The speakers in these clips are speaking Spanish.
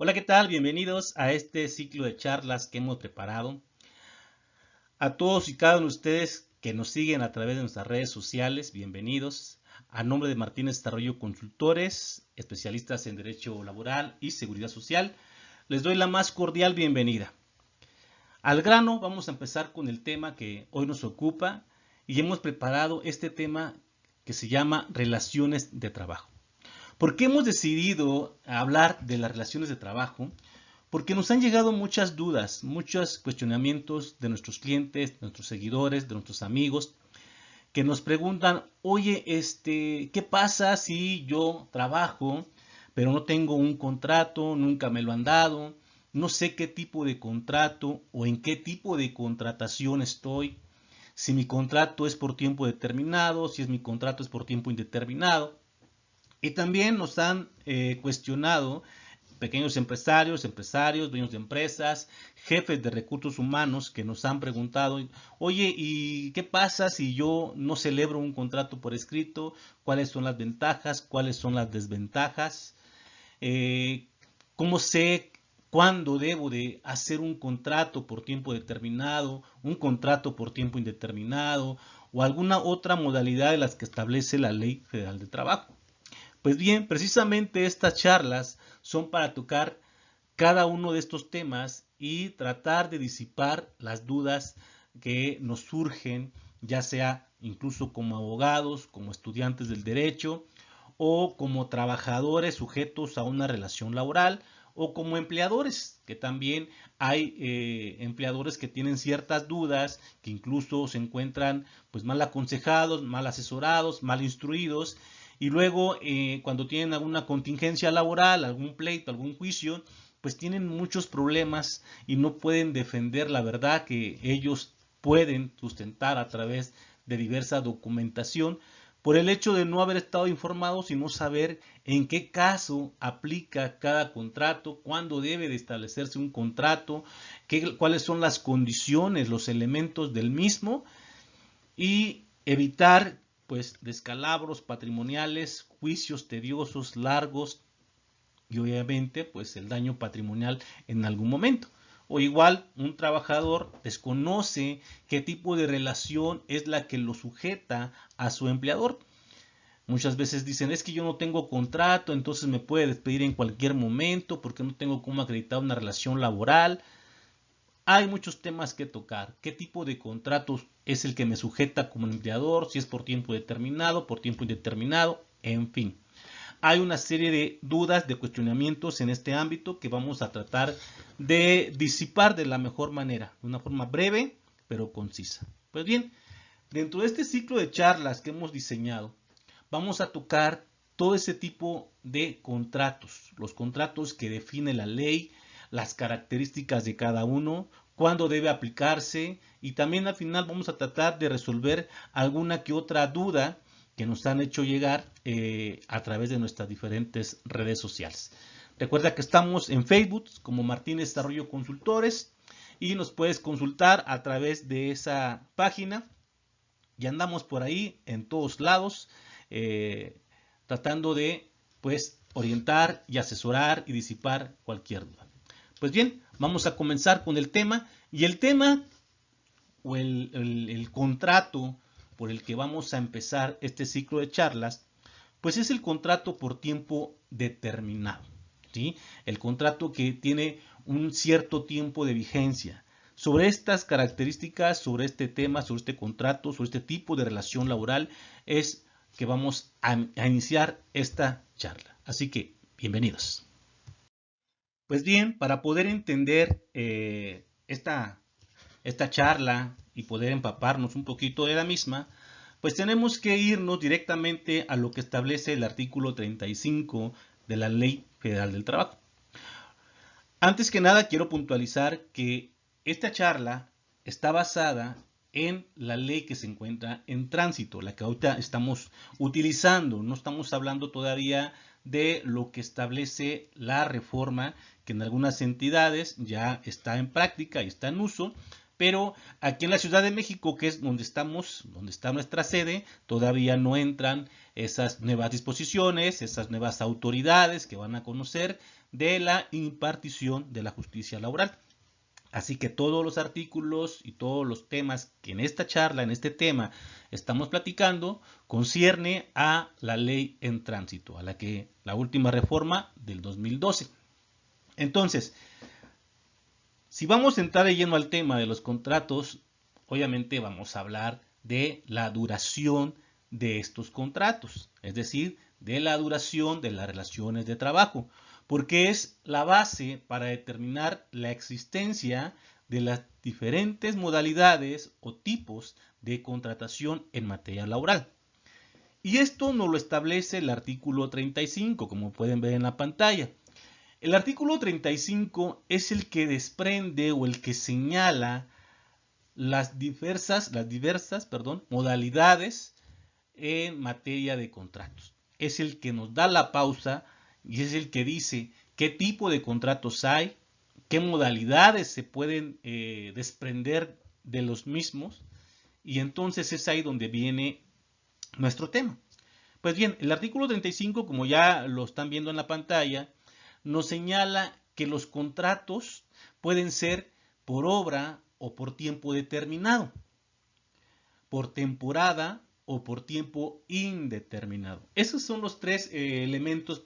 Hola, ¿qué tal? Bienvenidos a este ciclo de charlas que hemos preparado. A todos y cada uno de ustedes que nos siguen a través de nuestras redes sociales, bienvenidos. A nombre de Martínez Tarroyo Consultores, especialistas en Derecho Laboral y Seguridad Social, les doy la más cordial bienvenida. Al grano, vamos a empezar con el tema que hoy nos ocupa y hemos preparado este tema que se llama relaciones de trabajo. ¿Por qué hemos decidido hablar de las relaciones de trabajo? Porque nos han llegado muchas dudas, muchos cuestionamientos de nuestros clientes, de nuestros seguidores, de nuestros amigos, que nos preguntan, oye, ¿qué pasa si yo trabajo, pero no tengo un contrato, nunca me lo han dado, no sé qué tipo de contrato o en qué tipo de contratación estoy, si mi contrato es por tiempo determinado, si es mi contrato es por tiempo indeterminado? Y también nos han cuestionado pequeños empresarios, dueños de empresas, jefes de recursos humanos que nos han preguntado, oye, ¿y qué pasa si yo no celebro un contrato por escrito? ¿Cuáles son las ventajas? ¿Cuáles son las desventajas? Eh, ¿Cómo sé cuándo debo de hacer un contrato por tiempo determinado, un contrato por tiempo indeterminado o alguna otra modalidad de las que establece la Ley Federal de Trabajo? Pues bien, precisamente estas charlas son para tocar cada uno de estos temas y tratar de disipar las dudas que nos surgen, ya sea incluso como abogados, como estudiantes del derecho o como trabajadores sujetos a una relación laboral o como empleadores, que también hay empleadores que tienen ciertas dudas, que incluso se encuentran pues mal aconsejados, mal asesorados, mal instruidos y luego cuando tienen alguna contingencia laboral, algún pleito, algún juicio, pues tienen muchos problemas y no pueden defender la verdad que ellos pueden sustentar a través de diversa documentación por el hecho de no haber estado informados y no saber en qué caso aplica cada contrato, cuándo debe de establecerse un contrato, cuáles son las condiciones, los elementos del mismo y evitar pues descalabros patrimoniales, juicios tediosos, largos y obviamente pues el daño patrimonial en algún momento. O igual un trabajador desconoce qué tipo de relación es la que lo sujeta a su empleador. Muchas veces dicen, es que yo no tengo contrato, entonces me puede despedir en cualquier momento porque no tengo cómo acreditar una relación laboral. Hay muchos temas que tocar. ¿Qué tipo de contratos es el que me sujeta como empleador? Si es por tiempo determinado, por tiempo indeterminado, en fin. Hay una serie de dudas, de cuestionamientos en este ámbito que vamos a tratar de disipar de la mejor manera, de una forma breve pero concisa. Pues bien, dentro de este ciclo de charlas que hemos diseñado, vamos a tocar todo ese tipo de contratos, los contratos que define la ley, las características de cada uno, cuándo debe aplicarse y también al final vamos a tratar de resolver alguna que otra duda que nos han hecho llegar a través de nuestras diferentes redes sociales. Recuerda que estamos en Facebook como Martínez Arroyo Consultores y nos puedes consultar a través de esa página. Y andamos por ahí en todos lados eh, tratando de pues orientar y asesorar y disipar cualquier duda. Pues bien, vamos a comenzar con el tema y el tema o el contrato por el que vamos a empezar este ciclo de charlas, pues es el contrato por tiempo determinado, ¿sí? El contrato que tiene un cierto tiempo de vigencia. Sobre estas características, sobre este tema, sobre este contrato, sobre este tipo de relación laboral, es que vamos a iniciar esta charla. Así que, bienvenidos. Pues bien, para poder entender esta charla y poder empaparnos un poquito de la misma, pues tenemos que irnos directamente a lo que establece el artículo 35 de la Ley Federal del Trabajo. Antes que nada, quiero puntualizar que esta charla está basada en la ley que se encuentra en tránsito, la que ahorita estamos utilizando. No estamos hablando todavía de lo que establece la reforma, que en algunas entidades ya está en práctica y está en uso, pero aquí en la Ciudad de México, que es donde estamos, donde está nuestra sede, todavía no entran esas nuevas disposiciones, esas nuevas autoridades que van a conocer de la impartición de la justicia laboral. Así que todos los artículos y todos los temas que en esta charla, en este tema, estamos platicando, concierne a la ley en tránsito, a la última reforma del 2012. Entonces, si vamos a entrar de lleno al tema de los contratos, obviamente vamos a hablar de la duración de estos contratos, es decir, de la duración de las relaciones de trabajo, porque es la base para determinar la existencia de las diferentes modalidades o tipos de contratación en materia laboral. Y esto nos lo establece el artículo 35, como pueden ver en la pantalla. El artículo 35 es el que desprende o el que señala las diversas modalidades en materia de contratos. Es el que nos da la pausa y es el que dice qué tipo de contratos hay, qué modalidades se pueden desprender de los mismos, y entonces es ahí donde viene nuestro tema. Pues bien, el artículo 35, como ya lo están viendo en la pantalla, nos señala que los contratos pueden ser por obra o por tiempo determinado, por temporada o por tiempo indeterminado. Esos son los tres elementos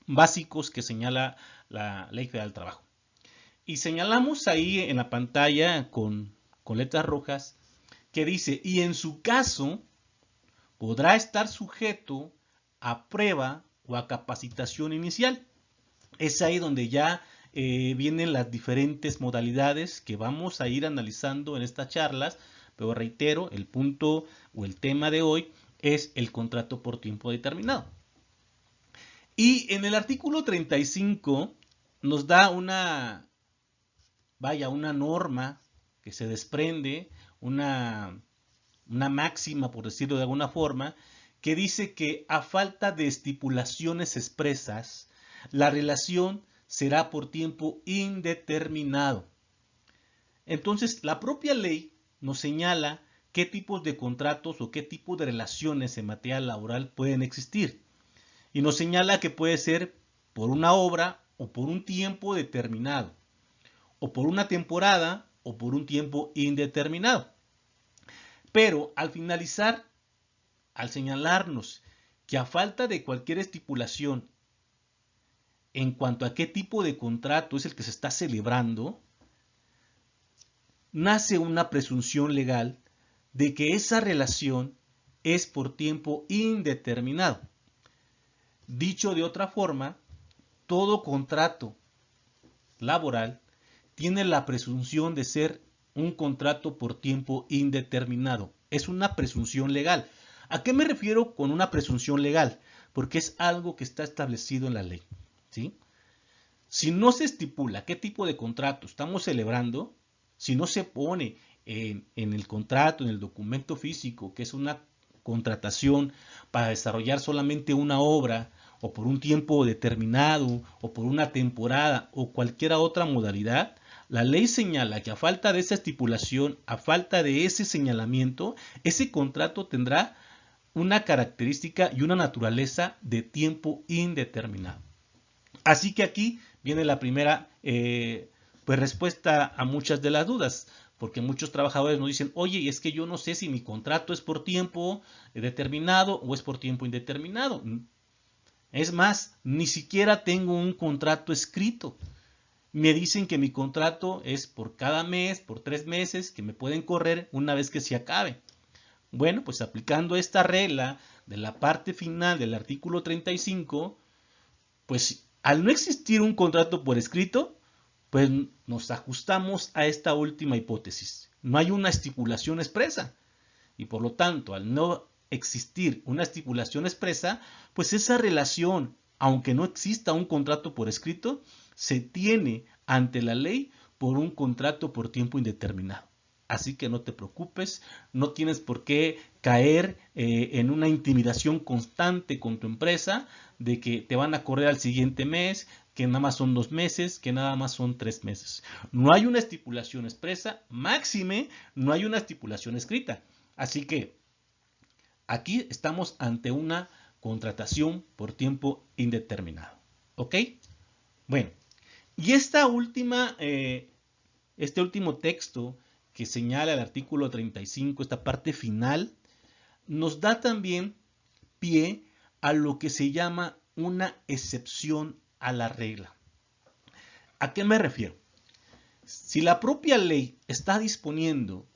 básicos que señala la Ley Federal del Trabajo. Y señalamos ahí en la pantalla con letras rojas que dice, y en su caso podrá estar sujeto a prueba o a capacitación inicial. Es ahí donde ya vienen las diferentes modalidades que vamos a ir analizando en estas charlas, pero reitero, el punto o el tema de hoy es el contrato por tiempo determinado. Y en el artículo 35 nos da una norma que se desprende, una máxima, por decirlo de alguna forma, que dice que a falta de estipulaciones expresas, la relación será por tiempo indeterminado. Entonces, la propia ley nos señala qué tipos de contratos o qué tipo de relaciones en materia laboral pueden existir. Y nos señala que puede ser por una obra o por un tiempo determinado, o por una temporada o por un tiempo indeterminado. Pero al finalizar, al señalarnos que a falta de cualquier estipulación en cuanto a qué tipo de contrato es el que se está celebrando, nace una presunción legal de que esa relación es por tiempo indeterminado. Dicho de otra forma, todo contrato laboral tiene la presunción de ser un contrato por tiempo indeterminado. Es una presunción legal. ¿A qué me refiero con una presunción legal? Porque es algo que está establecido en la ley, ¿sí? Si no se estipula qué tipo de contrato estamos celebrando, si no se pone en el contrato, en el documento físico, que es una contratación para desarrollar solamente una obra, o por un tiempo determinado, o por una temporada, o cualquier otra modalidad, la ley señala que a falta de esa estipulación, a falta de ese señalamiento, ese contrato tendrá una característica y una naturaleza de tiempo indeterminado. Así que aquí viene la primera pues respuesta a muchas de las dudas, porque muchos trabajadores nos dicen, oye, es que yo no sé si mi contrato es por tiempo determinado o es por tiempo indeterminado. Es más, ni siquiera tengo un contrato escrito. Me dicen que mi contrato es por cada mes, por 3 meses, que me pueden correr una vez que se acabe. Bueno, pues aplicando esta regla de la parte final del artículo 35, pues al no existir un contrato por escrito, pues nos ajustamos a esta última hipótesis. No hay una estipulación expresa. Y por lo tanto, al no existir una estipulación expresa, pues esa relación, aunque no exista un contrato por escrito, se tiene ante la ley por un contrato por tiempo indeterminado. Así que no te preocupes, no tienes por qué caer en una intimidación constante con tu empresa de que te van a correr al siguiente mes, que nada más son 2 meses, que nada más son 3 meses. No hay una estipulación expresa, máxime, no hay una estipulación escrita. Así que aquí estamos ante una contratación por tiempo indeterminado. ¿Ok? Bueno, Y este último texto que señala el artículo 35, esta parte final, nos da también pie a lo que se llama una excepción a la regla. ¿A qué me refiero? Si la propia ley está disponiendo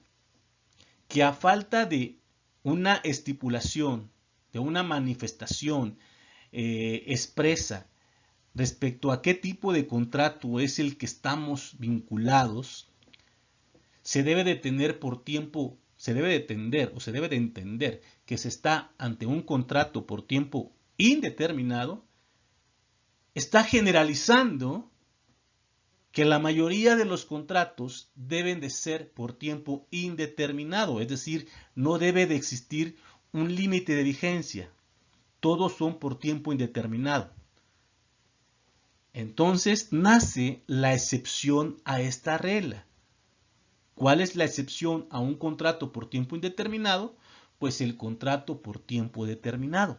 que a falta de una estipulación, de una manifestación expresa respecto a qué tipo de contrato es el que estamos vinculados, se debe de tener por tiempo, se debe de entender o se debe de entender que se está ante un contrato por tiempo indeterminado, está generalizando que la mayoría de los contratos deben de ser por tiempo indeterminado, es decir, no debe de existir un límite de vigencia, todos son por tiempo indeterminado. Entonces nace la excepción a esta regla. ¿Cuál es la excepción a un contrato por tiempo indeterminado? Pues el contrato por tiempo determinado.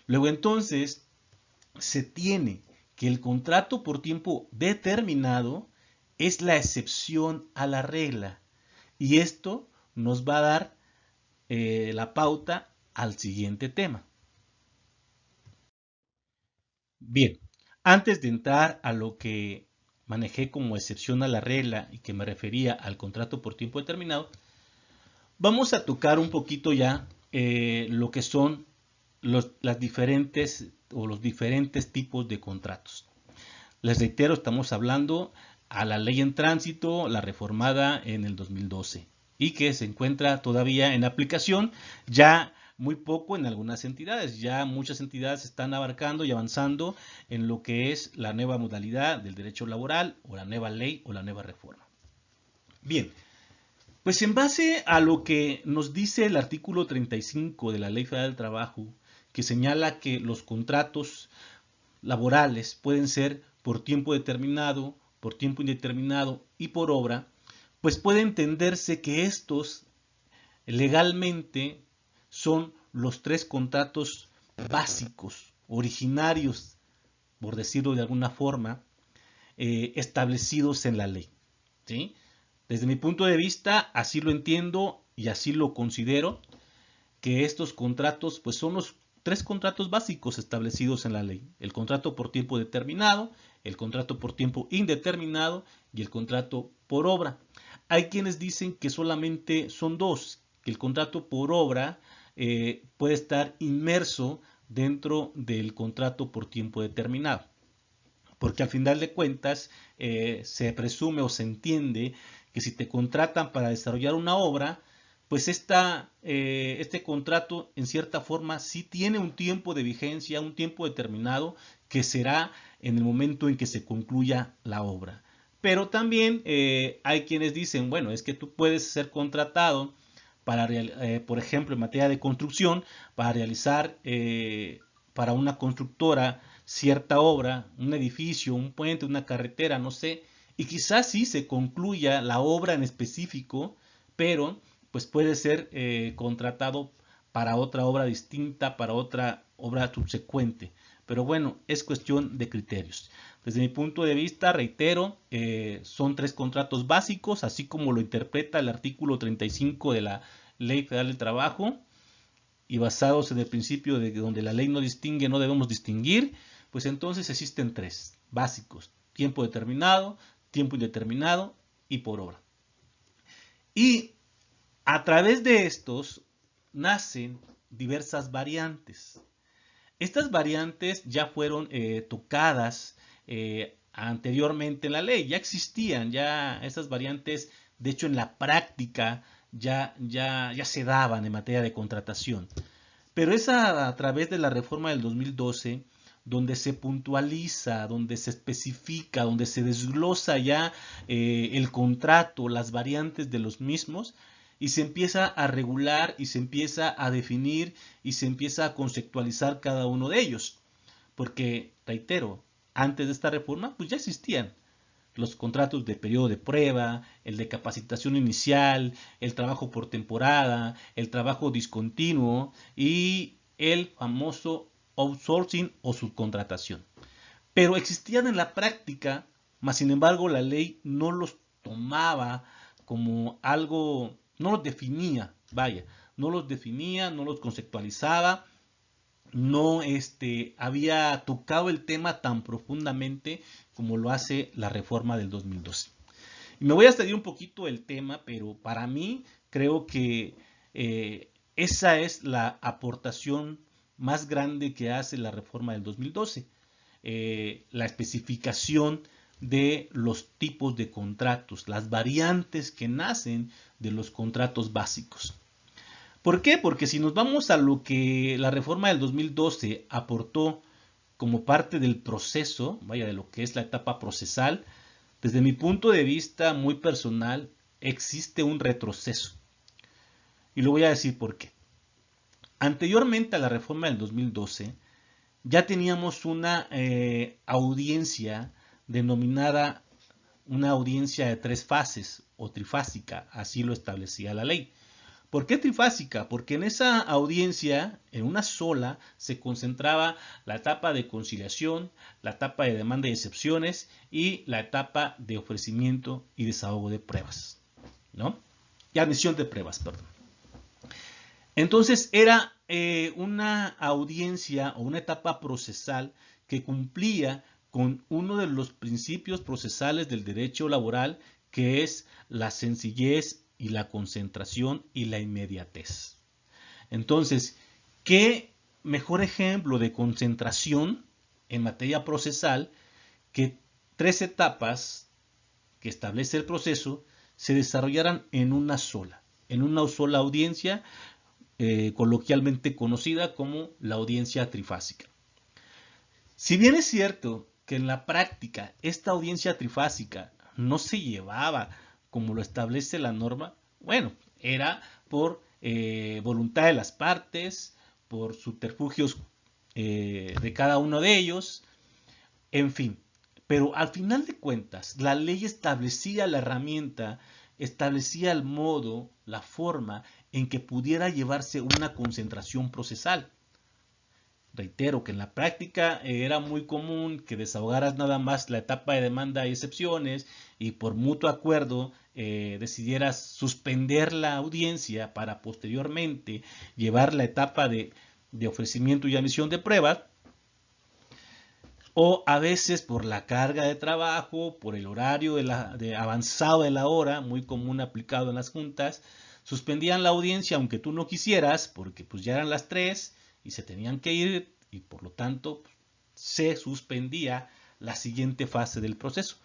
Luego entonces se tiene que el contrato por tiempo determinado es la excepción a la regla. Y esto nos va a dar la pauta al siguiente tema. Bien, antes de entrar a lo que manejé como excepción a la regla y que me refería al contrato por tiempo determinado, vamos a tocar un poquito ya lo que son los diferentes tipos de contratos. Les reitero, estamos hablando a la ley en tránsito, la reformada en el 2012 y que se encuentra todavía en aplicación, ya muy poco en algunas entidades. Ya muchas entidades están abarcando y avanzando en lo que es la nueva modalidad del derecho laboral o la nueva ley o la nueva reforma. Bien, pues en base a lo que nos dice el artículo 35 de la Ley Federal del Trabajo, que señala que los contratos laborales pueden ser por tiempo determinado, por tiempo indeterminado y por obra, pues puede entenderse que estos legalmente son los tres contratos básicos, originarios, por decirlo de alguna forma, establecidos en la ley, ¿sí? Desde mi punto de vista, así lo entiendo y así lo considero, que estos contratos pues son los tres contratos básicos establecidos en la ley. El contrato por tiempo determinado, el contrato por tiempo indeterminado y el contrato por obra. Hay quienes dicen que solamente son dos, que el contrato por obra puede estar inmerso dentro del contrato por tiempo determinado. Porque al final de cuentas se presume o se entiende que si te contratan para desarrollar una obra, pues este contrato en cierta forma sí tiene un tiempo de vigencia, un tiempo determinado que será en el momento en que se concluya la obra. Pero también hay quienes dicen, bueno, es que tú puedes ser contratado para, por ejemplo, en materia de construcción, para realizar para una constructora cierta obra, un edificio, un puente, una carretera, no sé, y quizás sí se concluya la obra en específico, pero pues puede ser contratado para otra obra distinta, para otra obra subsecuente. Pero bueno, es cuestión de criterios. Desde mi punto de vista, reitero, son tres contratos básicos, así como lo interpreta el artículo 35 de la Ley Federal del Trabajo, y basados en el principio de que donde la ley no distingue, no debemos distinguir, pues entonces existen tres básicos: tiempo determinado, tiempo indeterminado y por obra. Y a través de estos nacen diversas variantes. Estas variantes ya fueron tocadas anteriormente en la ley, ya existían, ya estas variantes, de hecho en la práctica ya se daban en materia de contratación. Pero es a través de la reforma del 2012 donde se puntualiza, donde se especifica, donde se desglosa ya el contrato, las variantes de los mismos, y se empieza a regular y se empieza a definir y se empieza a conceptualizar cada uno de ellos. Porque, reitero, antes de esta reforma pues ya existían los contratos de periodo de prueba, el de capacitación inicial, el trabajo por temporada, el trabajo discontinuo y el famoso outsourcing o subcontratación. pero existían en la práctica, mas sin embargo la ley no los tomaba como algo, no los definía, vaya, no los definía, no los conceptualizaba, no había tocado el tema tan profundamente como lo hace la reforma del 2012. Y me voy a salir un poquito del tema, pero para mí creo que esa es la aportación más grande que hace la reforma del 2012. La especificación de los tipos de contratos, las variantes que nacen de los contratos básicos. ¿Por qué? Porque si nos vamos a lo que la reforma del 2012 aportó como parte del proceso, vaya, de lo que es la etapa procesal, desde mi punto de vista muy personal, existe un retroceso. Y lo voy a decir por qué. Anteriormente a la reforma del 2012, ya teníamos una audiencia denominada una audiencia de 3 fases o trifásica, así lo establecía la ley. ¿Por qué trifásica? Porque en esa audiencia, en una sola, se concentraba la etapa de conciliación, la etapa de demanda y excepciones y la etapa de ofrecimiento y desahogo de pruebas, ¿no? Y admisión de pruebas, perdón. Entonces era una audiencia o una etapa procesal que cumplía con uno de los principios procesales del derecho laboral, que es la sencillez y la concentración y la inmediatez. Entonces, ¿qué mejor ejemplo de concentración en materia procesal que 3 etapas que establece el proceso se desarrollaran en una sola audiencia, coloquialmente conocida como la audiencia trifásica? Si bien es cierto que en la práctica esta audiencia trifásica no se llevaba como lo establece la norma, bueno, era por voluntad de las partes, por subterfugios de cada uno de ellos, en fin. Pero al final de cuentas, la ley establecía la herramienta, establecía el modo, la forma en que pudiera llevarse una concentración procesal. Reitero que en la práctica era muy común que desahogaras nada más la etapa de demanda y excepciones y por mutuo acuerdo decidieras suspender la audiencia para posteriormente llevar la etapa de ofrecimiento y admisión de pruebas, o a veces por la carga de trabajo, por el horario de avanzado de la hora, muy común aplicado en las juntas, suspendían la audiencia aunque tú no quisieras, porque pues ya eran las 3 y se tenían que ir y por lo tanto se suspendía la siguiente fase del proceso.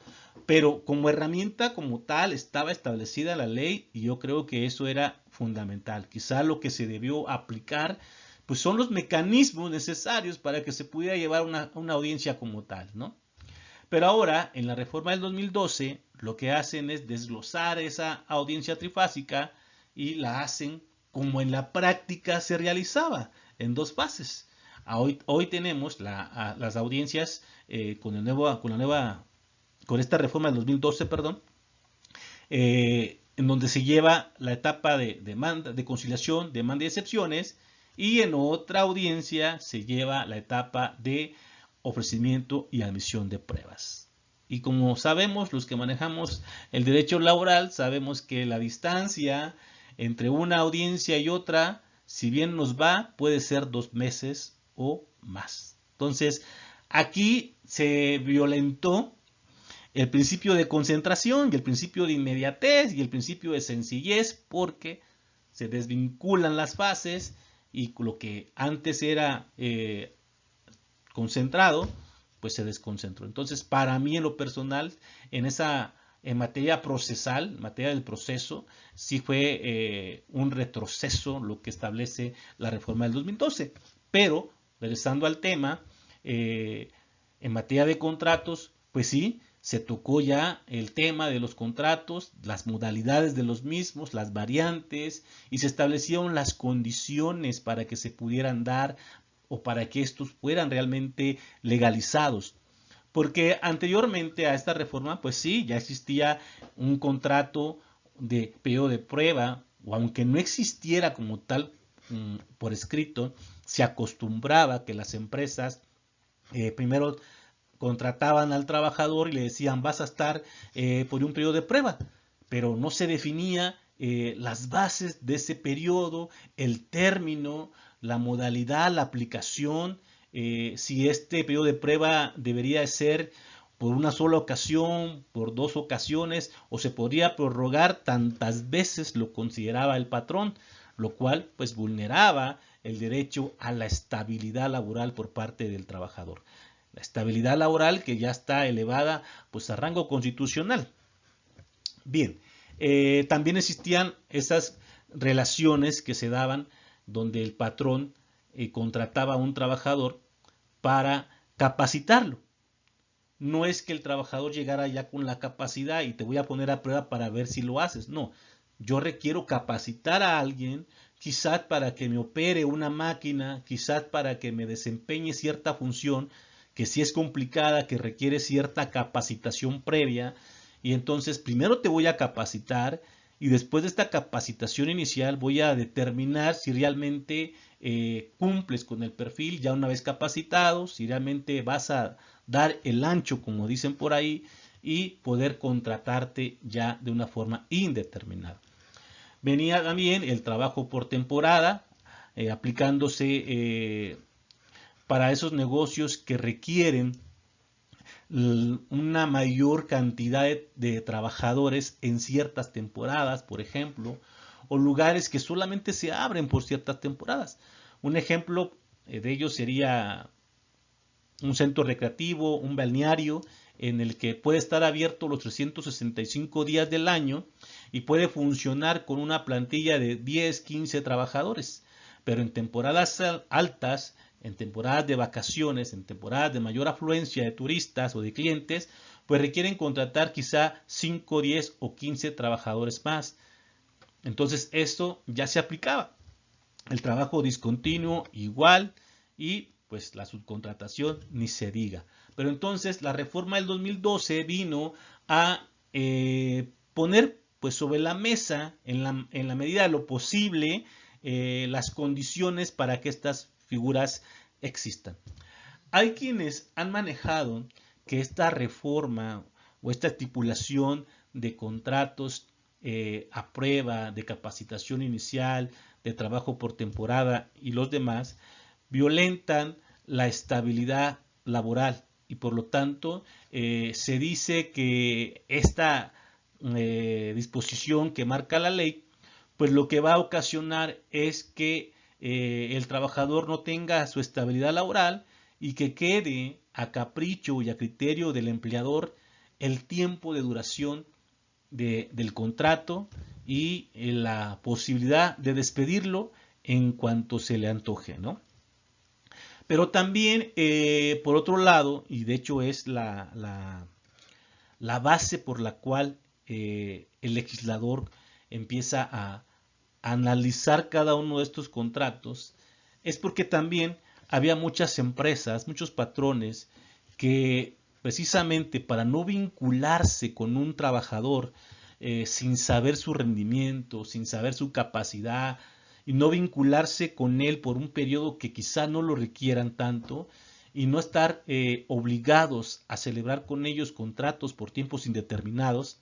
Pero como herramienta como tal estaba establecida la ley y yo creo que eso era fundamental. Quizá lo que se debió aplicar pues son los mecanismos necesarios para que se pudiera llevar una audiencia como tal, ¿no? Pero ahora, en la reforma del 2012, lo que hacen es desglosar esa audiencia trifásica y la hacen como en la práctica se realizaba, en 2 fases. Hoy tenemos las audiencias con esta reforma del 2012, perdón, en donde se lleva la etapa de conciliación, demanda y excepciones, y en otra audiencia se lleva la etapa de ofrecimiento y admisión de pruebas. Y como sabemos, los que manejamos el derecho laboral, sabemos que la distancia entre una audiencia y otra, si bien nos va, puede ser 2 meses o más. Entonces, aquí se violentó el principio de concentración y el principio de inmediatez y el principio de sencillez, porque se desvinculan las fases y lo que antes era concentrado, pues se desconcentró. Entonces, para mí en lo personal, en materia procesal, en materia del proceso, sí fue un retroceso lo que establece la reforma del 2012. Pero, regresando al tema, en materia de contratos, pues sí, se tocó ya el tema de los contratos, las modalidades de los mismos, las variantes, y se establecieron las condiciones para que se pudieran dar o para que estos fueran realmente legalizados. Porque anteriormente a esta reforma, pues sí, ya existía un contrato de periodo de prueba, o aunque no existiera como tal por escrito, se acostumbraba que las empresas primero contrataban al trabajador y le decían vas a estar por un periodo de prueba, pero no se definía las bases de ese periodo, el término, la modalidad, la aplicación, si este periodo de prueba debería ser por una sola ocasión, por 2 ocasiones, o se podría prorrogar tantas veces lo consideraba el patrón, lo cual pues vulneraba el derecho a la estabilidad laboral por parte del trabajador. La estabilidad laboral que ya está elevada pues a rango constitucional. Bien, también existían esas relaciones que se daban donde el patrón contrataba a un trabajador para capacitarlo. No es que el trabajador llegara ya con la capacidad y te voy a poner a prueba para ver si lo haces. No, yo requiero capacitar a alguien, quizás para que me opere una máquina, quizás para que me desempeñe cierta función que sí es complicada, que requiere cierta capacitación previa. Y entonces primero te voy a capacitar y después de esta capacitación inicial voy a determinar si realmente cumples con el perfil ya una vez capacitado, si realmente vas a dar el ancho, como dicen por ahí, y poder contratarte ya de una forma indeterminada. Venía también el trabajo por temporada, aplicándose para esos negocios que requieren una mayor cantidad de trabajadores en ciertas temporadas, por ejemplo, o lugares que solamente se abren por ciertas temporadas. Un ejemplo de ello sería un centro recreativo, un balneario, en el que puede estar abierto los 365 días del año y puede funcionar con una plantilla de 10, 15 trabajadores. Pero en temporadas altas, en temporadas de vacaciones, en temporadas de mayor afluencia de turistas o de clientes, pues requieren contratar quizá 5, 10 o 15 trabajadores más. Entonces esto ya se aplicaba. El trabajo discontinuo igual y pues la subcontratación ni se diga. Pero entonces la reforma del 2012 vino a poner pues sobre la mesa en la medida de lo posible las condiciones para que estas figuras existan. Hay quienes han manejado que esta reforma o esta estipulación de contratos a prueba, de capacitación inicial, de trabajo por temporada y los demás, violentan la estabilidad laboral y por lo tanto se dice que esta disposición que marca la ley, pues lo que va a ocasionar es que el trabajador no tenga su estabilidad laboral y que quede a capricho y a criterio del empleador el tiempo de duración del contrato y la posibilidad de despedirlo en cuanto se le antoje, ¿no? Pero también, por otro lado, y de hecho es la base por la cual el legislador empieza a analizar cada uno de estos contratos, es porque también había muchas empresas, muchos patrones que precisamente para no vincularse con un trabajador sin saber su rendimiento, sin saber su capacidad y no vincularse con él por un periodo que quizá no lo requieran tanto y no estar obligados a celebrar con ellos contratos por tiempos indeterminados,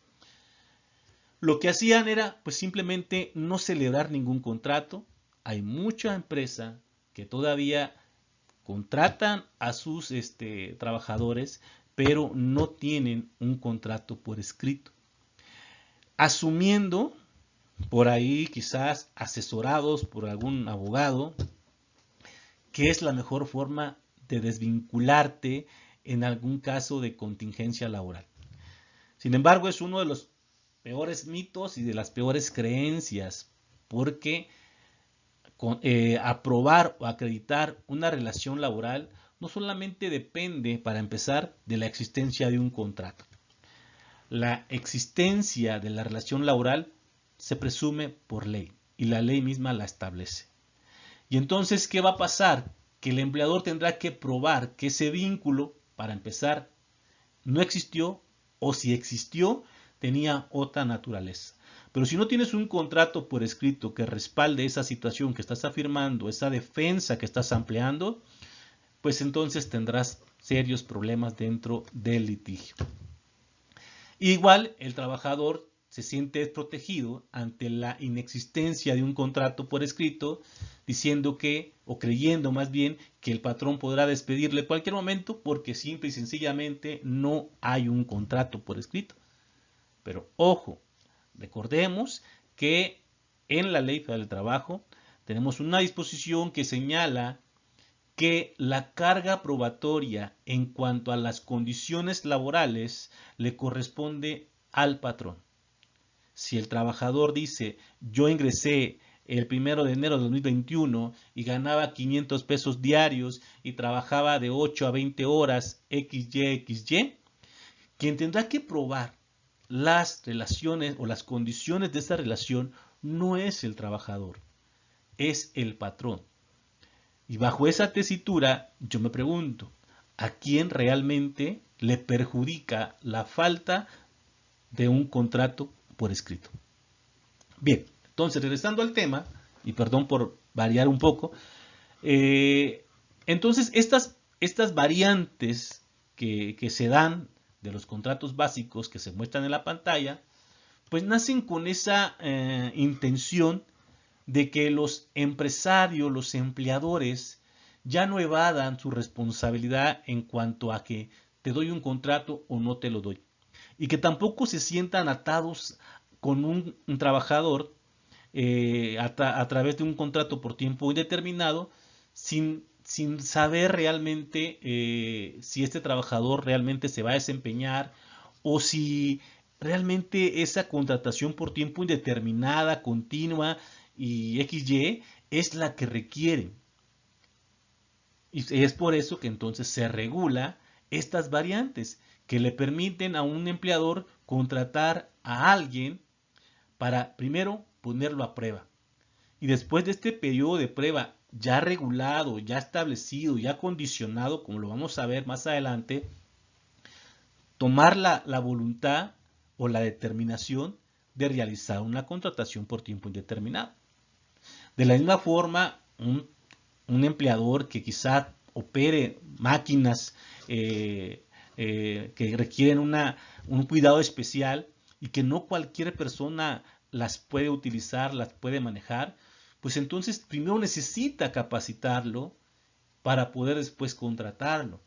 lo que hacían era pues simplemente no celebrar ningún contrato. Hay mucha empresa que todavía contratan a sus trabajadores, pero no tienen un contrato por escrito. Asumiendo, por ahí quizás asesorados por algún abogado, que es la mejor forma de desvincularte en algún caso de contingencia laboral. Sin embargo, es uno de los peores mitos y de las peores creencias, porque aprobar o acreditar una relación laboral no solamente depende, para empezar, de la existencia de un contrato. La existencia de la relación laboral se presume por ley y la ley misma la establece. Y entonces, ¿qué va a pasar? Que el empleador tendrá que probar que ese vínculo, para empezar, no existió o si existió, tenía otra naturaleza. Pero si no tienes un contrato por escrito que respalde esa situación que estás afirmando, esa defensa que estás ampliando, pues entonces tendrás serios problemas dentro del litigio. Igual, el trabajador se siente desprotegido ante la inexistencia de un contrato por escrito, diciendo que, o creyendo más bien, que el patrón podrá despedirle en cualquier momento porque simple y sencillamente no hay un contrato por escrito. Pero ojo, recordemos que en la Ley Federal del Trabajo tenemos una disposición que señala que la carga probatoria en cuanto a las condiciones laborales le corresponde al patrón. Si el trabajador dice, yo ingresé el 1 de enero de 2021 y ganaba 500 pesos diarios y trabajaba de 8 a 20 horas XY, quien tendrá que probar las relaciones o las condiciones de esa relación no es el trabajador, es el patrón. Y bajo esa tesitura, yo me pregunto, ¿a quién realmente le perjudica la falta de un contrato por escrito? Bien, entonces regresando al tema, y perdón por variar un poco, entonces estas variantes que se dan de los contratos básicos que se muestran en la pantalla, pues nacen con esa intención de que los empresarios, los empleadores, ya no evadan su responsabilidad en cuanto a que te doy un contrato o no te lo doy. Y que tampoco se sientan atados con un trabajador a través de un contrato por tiempo indeterminado sin saber realmente si este trabajador realmente se va a desempeñar o si realmente esa contratación por tiempo indeterminada, continua y XY es la que requieren. Y es por eso que entonces se regula estas variantes que le permiten a un empleador contratar a alguien para primero ponerlo a prueba. Y después de este periodo de prueba ya regulado, ya establecido, ya condicionado, como lo vamos a ver más adelante, tomar la voluntad o la determinación de realizar una contratación por tiempo indeterminado. De la misma forma, un empleador que quizá opere máquinas que requieren un cuidado especial y que no cualquier persona las puede utilizar, las puede manejar, pues entonces primero necesita capacitarlo para poder después contratarlo.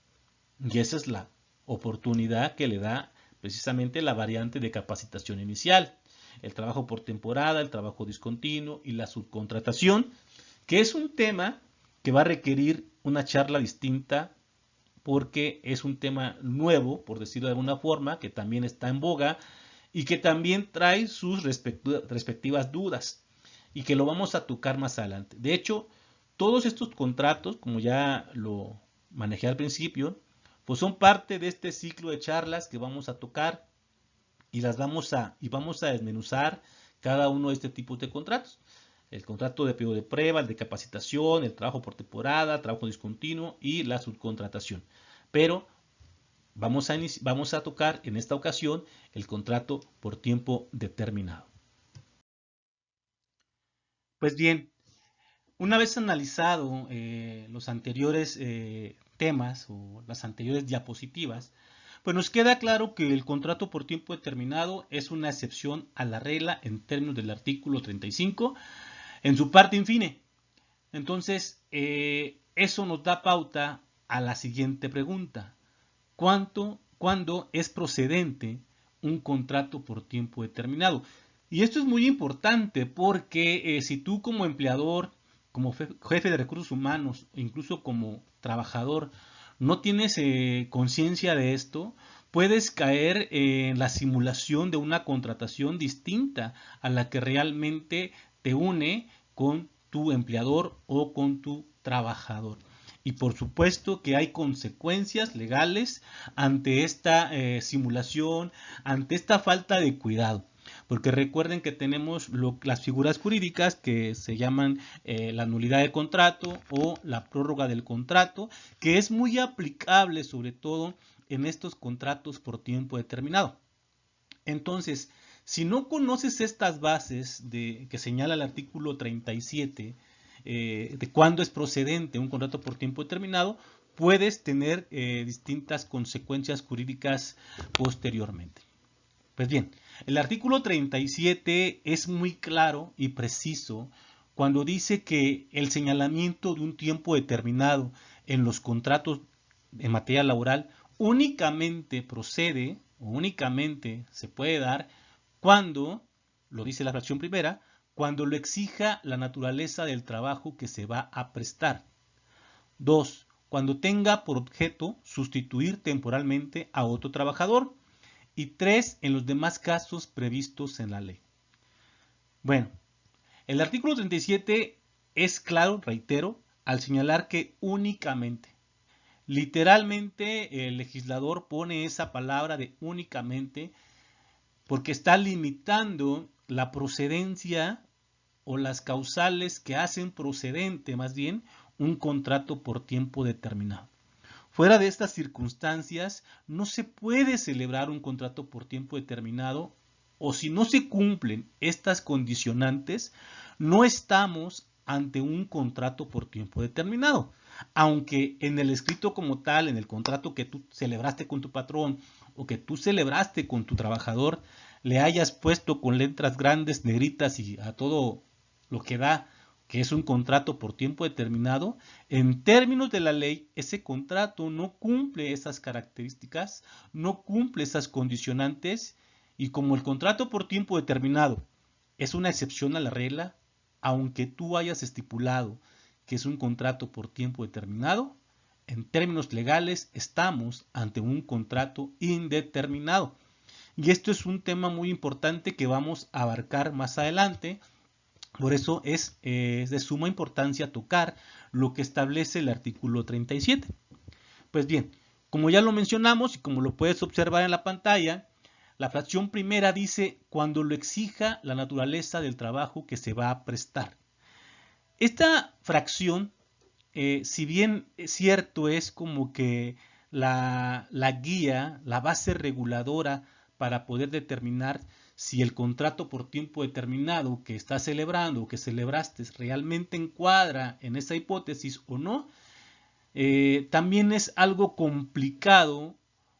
Y esa es la oportunidad que le da precisamente la variante de capacitación inicial. El trabajo por temporada, el trabajo discontinuo y la subcontratación, que es un tema que va a requerir una charla distinta porque es un tema nuevo, por decirlo de alguna forma, que también está en boga y que también trae sus respectivas dudas y que lo vamos a tocar más adelante. De hecho, todos estos contratos, como ya lo manejé al principio, pues son parte de este ciclo de charlas que vamos a tocar y vamos a desmenuzar cada uno de este tipo de contratos. El contrato de periodo de prueba, el de capacitación, el trabajo por temporada, trabajo discontinuo y la subcontratación. Pero vamos a tocar en esta ocasión el contrato por tiempo determinado. Pues bien, una vez analizado los anteriores temas o las anteriores diapositivas, pues nos queda claro que el contrato por tiempo determinado es una excepción a la regla en términos del artículo 35 en su parte infine. Entonces, eso nos da pauta a la siguiente pregunta. ¿Cuándo es procedente un contrato por tiempo determinado? Y esto es muy importante porque si tú como empleador, como jefe de recursos humanos, incluso como trabajador, no tienes conciencia de esto, puedes caer en la simulación de una contratación distinta a la que realmente te une con tu empleador o con tu trabajador. Y por supuesto que hay consecuencias legales ante esta simulación, ante esta falta de cuidado. Porque recuerden que tenemos las figuras jurídicas que se llaman la nulidad del contrato o la prórroga del contrato, que es muy aplicable sobre todo en estos contratos por tiempo determinado. Entonces, si no conoces estas bases que señala el artículo 37 de cuándo es procedente un contrato por tiempo determinado, puedes tener distintas consecuencias jurídicas posteriormente. Pues bien, el artículo 37 es muy claro y preciso cuando dice que el señalamiento de un tiempo determinado en los contratos en materia laboral únicamente procede o únicamente se puede dar cuando, lo dice la fracción primera, cuando lo exija la naturaleza del trabajo que se va a prestar. 2. Cuando tenga por objeto sustituir temporalmente a otro trabajador. Y 3. En los demás casos previstos en la ley. Bueno, el artículo 37 es claro, reitero, al señalar que únicamente, literalmente el legislador pone esa palabra de únicamente porque está limitando la procedencia o las causales que hacen procedente, más bien, un contrato por tiempo determinado. Fuera de estas circunstancias, no se puede celebrar un contrato por tiempo determinado, o si no se cumplen estas condicionantes, no estamos ante un contrato por tiempo determinado. Aunque en el escrito como tal, en el contrato que tú celebraste con tu patrón o que tú celebraste con tu trabajador, le hayas puesto con letras grandes, negritas y a todo lo que da, que es un contrato por tiempo determinado, en términos de la ley, ese contrato no cumple esas características, no cumple esas condicionantes, y como el contrato por tiempo determinado es una excepción a la regla, aunque tú hayas estipulado que es un contrato por tiempo determinado, en términos legales estamos ante un contrato indeterminado. Y esto es un tema muy importante que vamos a abarcar más adelante. Por eso es de suma importancia tocar lo que establece el artículo 37. Pues bien, como ya lo mencionamos y como lo puedes observar en la pantalla, la fracción primera dice cuando lo exija la naturaleza del trabajo que se va a prestar. Esta fracción, si bien es cierto, es como que la guía, la base reguladora para poder determinar si el contrato por tiempo determinado que estás celebrando o que celebraste realmente encuadra en esa hipótesis o no, también es algo complicado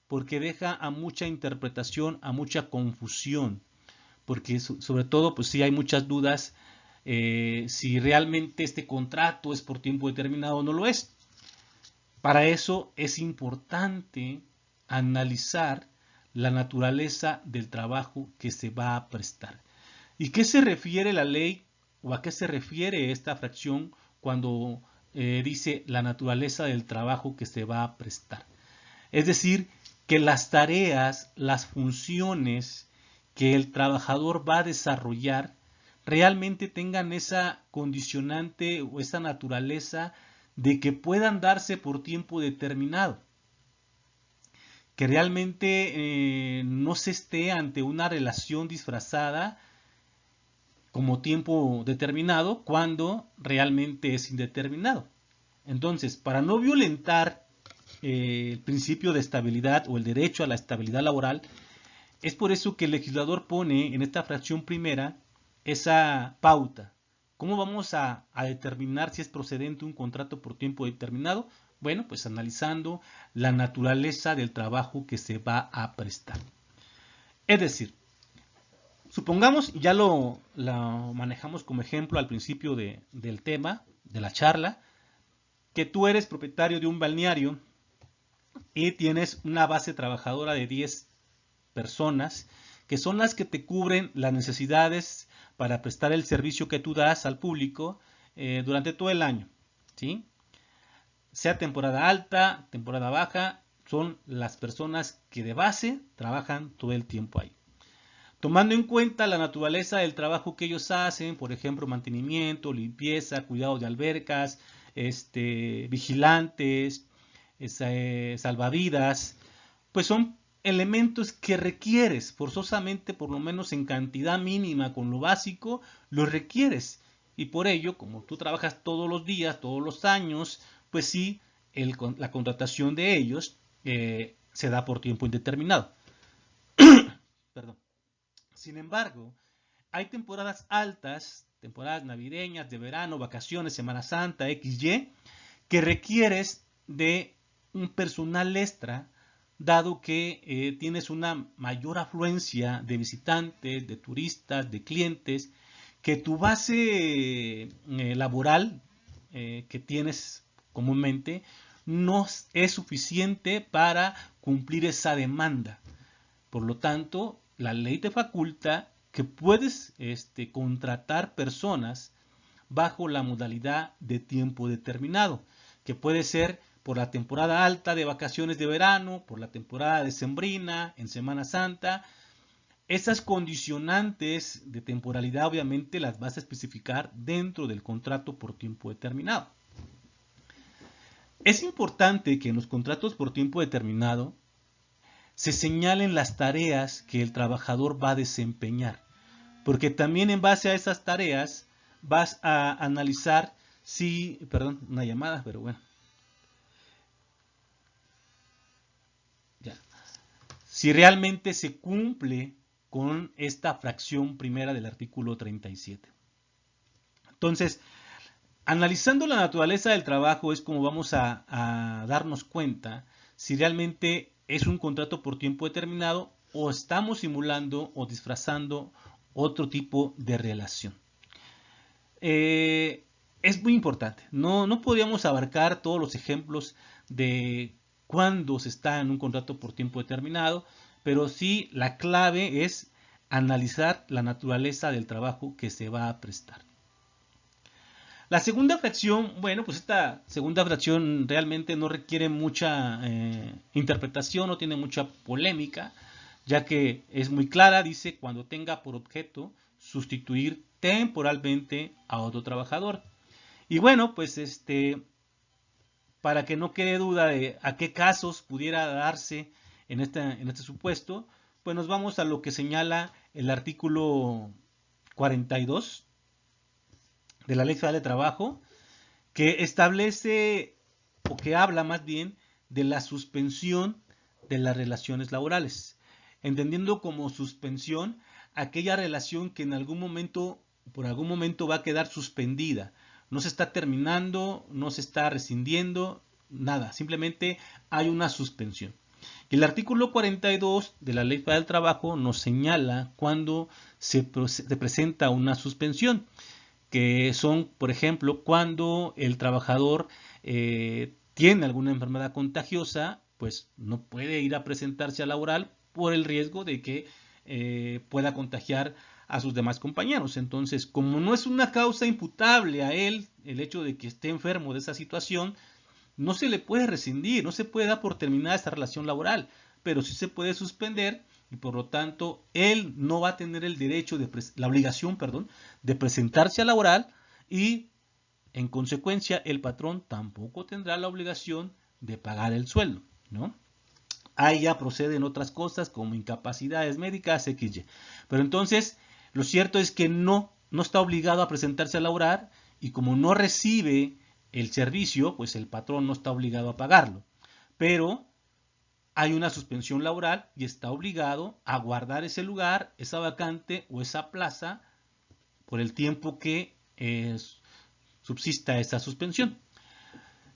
porque deja a mucha interpretación, a mucha confusión, porque sobre todo pues sí hay muchas dudas si realmente este contrato es por tiempo determinado o no lo es. Para eso es importante analizar la naturaleza del trabajo que se va a prestar. ¿Y qué se refiere la ley o a qué se refiere esta fracción cuando dice la naturaleza del trabajo que se va a prestar? Es decir, que las tareas, las funciones que el trabajador va a desarrollar realmente tengan esa condicionante o esa naturaleza de que puedan darse por tiempo determinado. Que realmente no se esté ante una relación disfrazada como tiempo determinado cuando realmente es indeterminado. Entonces, para no violentar el principio de estabilidad o el derecho a la estabilidad laboral, es por eso que el legislador pone en esta fracción primera esa pauta. ¿Cómo vamos a determinar si es procedente un contrato por tiempo determinado? Bueno, pues analizando la naturaleza del trabajo que se va a prestar. Es decir, supongamos, ya lo manejamos como ejemplo al principio del tema, de la charla, que tú eres propietario de un balneario y tienes una base trabajadora de 10 personas que son las que te cubren las necesidades para prestar el servicio que tú das al público durante todo el año, ¿sí? Sea temporada alta, temporada baja, son las personas que de base trabajan todo el tiempo ahí. Tomando en cuenta la naturaleza del trabajo que ellos hacen, por ejemplo, mantenimiento, limpieza, cuidado de albercas, vigilantes, salvavidas, pues son elementos que requieres forzosamente, por lo menos en cantidad mínima con lo básico, los requieres. Y por ello, como tú trabajas todos los días, todos los años, pues sí, la contratación de ellos se da por tiempo indeterminado. Perdón. Sin embargo, hay temporadas altas, temporadas navideñas, de verano, vacaciones, Semana Santa, XY, que requieres de un personal extra, dado que tienes una mayor afluencia de visitantes, de turistas, de clientes, que tu base laboral que tienes comúnmente no es suficiente para cumplir esa demanda. Por lo tanto, la ley te faculta que puedes contratar personas bajo la modalidad de tiempo determinado, que puede ser por la temporada alta de vacaciones de verano, por la temporada decembrina, en Semana Santa. Esas condicionantes de temporalidad obviamente las vas a especificar dentro del contrato por tiempo determinado. Es importante que en los contratos por tiempo determinado se señalen las tareas que el trabajador va a desempeñar, porque también en base a esas tareas vas a analizar si, perdón, una llamada, pero bueno, ya, si realmente se cumple con esta fracción primera del artículo 37. Entonces, analizando la naturaleza del trabajo es como vamos a darnos cuenta si realmente es un contrato por tiempo determinado o estamos simulando o disfrazando otro tipo de relación. Es muy importante. No podríamos abarcar todos los ejemplos de cuándo se está en un contrato por tiempo determinado, pero sí la clave es analizar la naturaleza del trabajo que se va a prestar. La segunda fracción, bueno, pues esta segunda fracción realmente no requiere mucha interpretación, no tiene mucha polémica, ya que es muy clara, dice cuando tenga por objeto sustituir temporalmente a otro trabajador. Y bueno, pues para que no quede duda de a qué casos pudiera darse en este supuesto, pues nos vamos a lo que señala el artículo 42 de la Ley Federal de Trabajo, que establece o que habla más bien de la suspensión de las relaciones laborales, entendiendo como suspensión aquella relación que en algún momento, por algún momento va a quedar suspendida. No se está terminando, no se está rescindiendo, nada, simplemente hay una suspensión. Y el artículo 42 de la Ley Federal del Trabajo nos señala cuando se presenta una suspensión, que son, por ejemplo, cuando el trabajador tiene alguna enfermedad contagiosa, pues no puede ir a presentarse a laboral por el riesgo de que pueda contagiar a sus demás compañeros. Entonces, como no es una causa imputable a él el hecho de que esté enfermo de esa situación, no se le puede rescindir, no se puede dar por terminada esta relación laboral, pero sí se puede suspender y por lo tanto él no va a tener el derecho, la obligación, perdón, de presentarse a laboral y en consecuencia el patrón tampoco tendrá la obligación de pagar el sueldo, ¿no? Ahí ya proceden otras cosas como incapacidades médicas, XY. Pero entonces, lo cierto es que no está obligado a presentarse a laborar y como no recibe el servicio, pues el patrón no está obligado a pagarlo. Pero hay una suspensión laboral y está obligado a guardar ese lugar, esa vacante o esa plaza por el tiempo que subsista esa suspensión.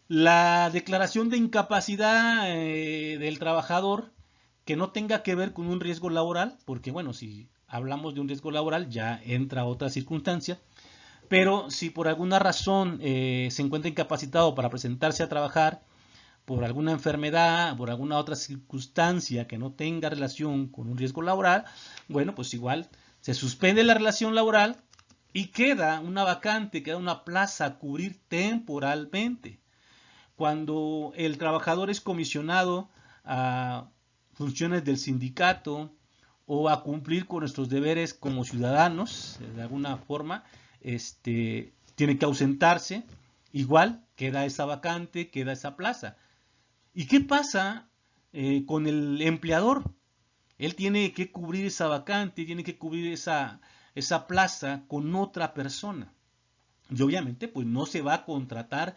La declaración de incapacidad del trabajador que no tenga que ver con un riesgo laboral, porque bueno, si hablamos de un riesgo laboral ya entra otra circunstancia, pero si por alguna razón se encuentra incapacitado para presentarse a trabajar, por alguna enfermedad, por alguna otra circunstancia que no tenga relación con un riesgo laboral, bueno, pues igual se suspende la relación laboral y queda una vacante, queda una plaza a cubrir temporalmente. Cuando el trabajador es comisionado a funciones del sindicato o a cumplir con nuestros deberes como ciudadanos, de alguna forma, tiene que ausentarse, igual queda esa vacante, queda esa plaza. ¿Y qué pasa con el empleador? Él tiene que cubrir esa vacante, tiene que cubrir esa plaza con otra persona. Y obviamente, pues no se va a contratar,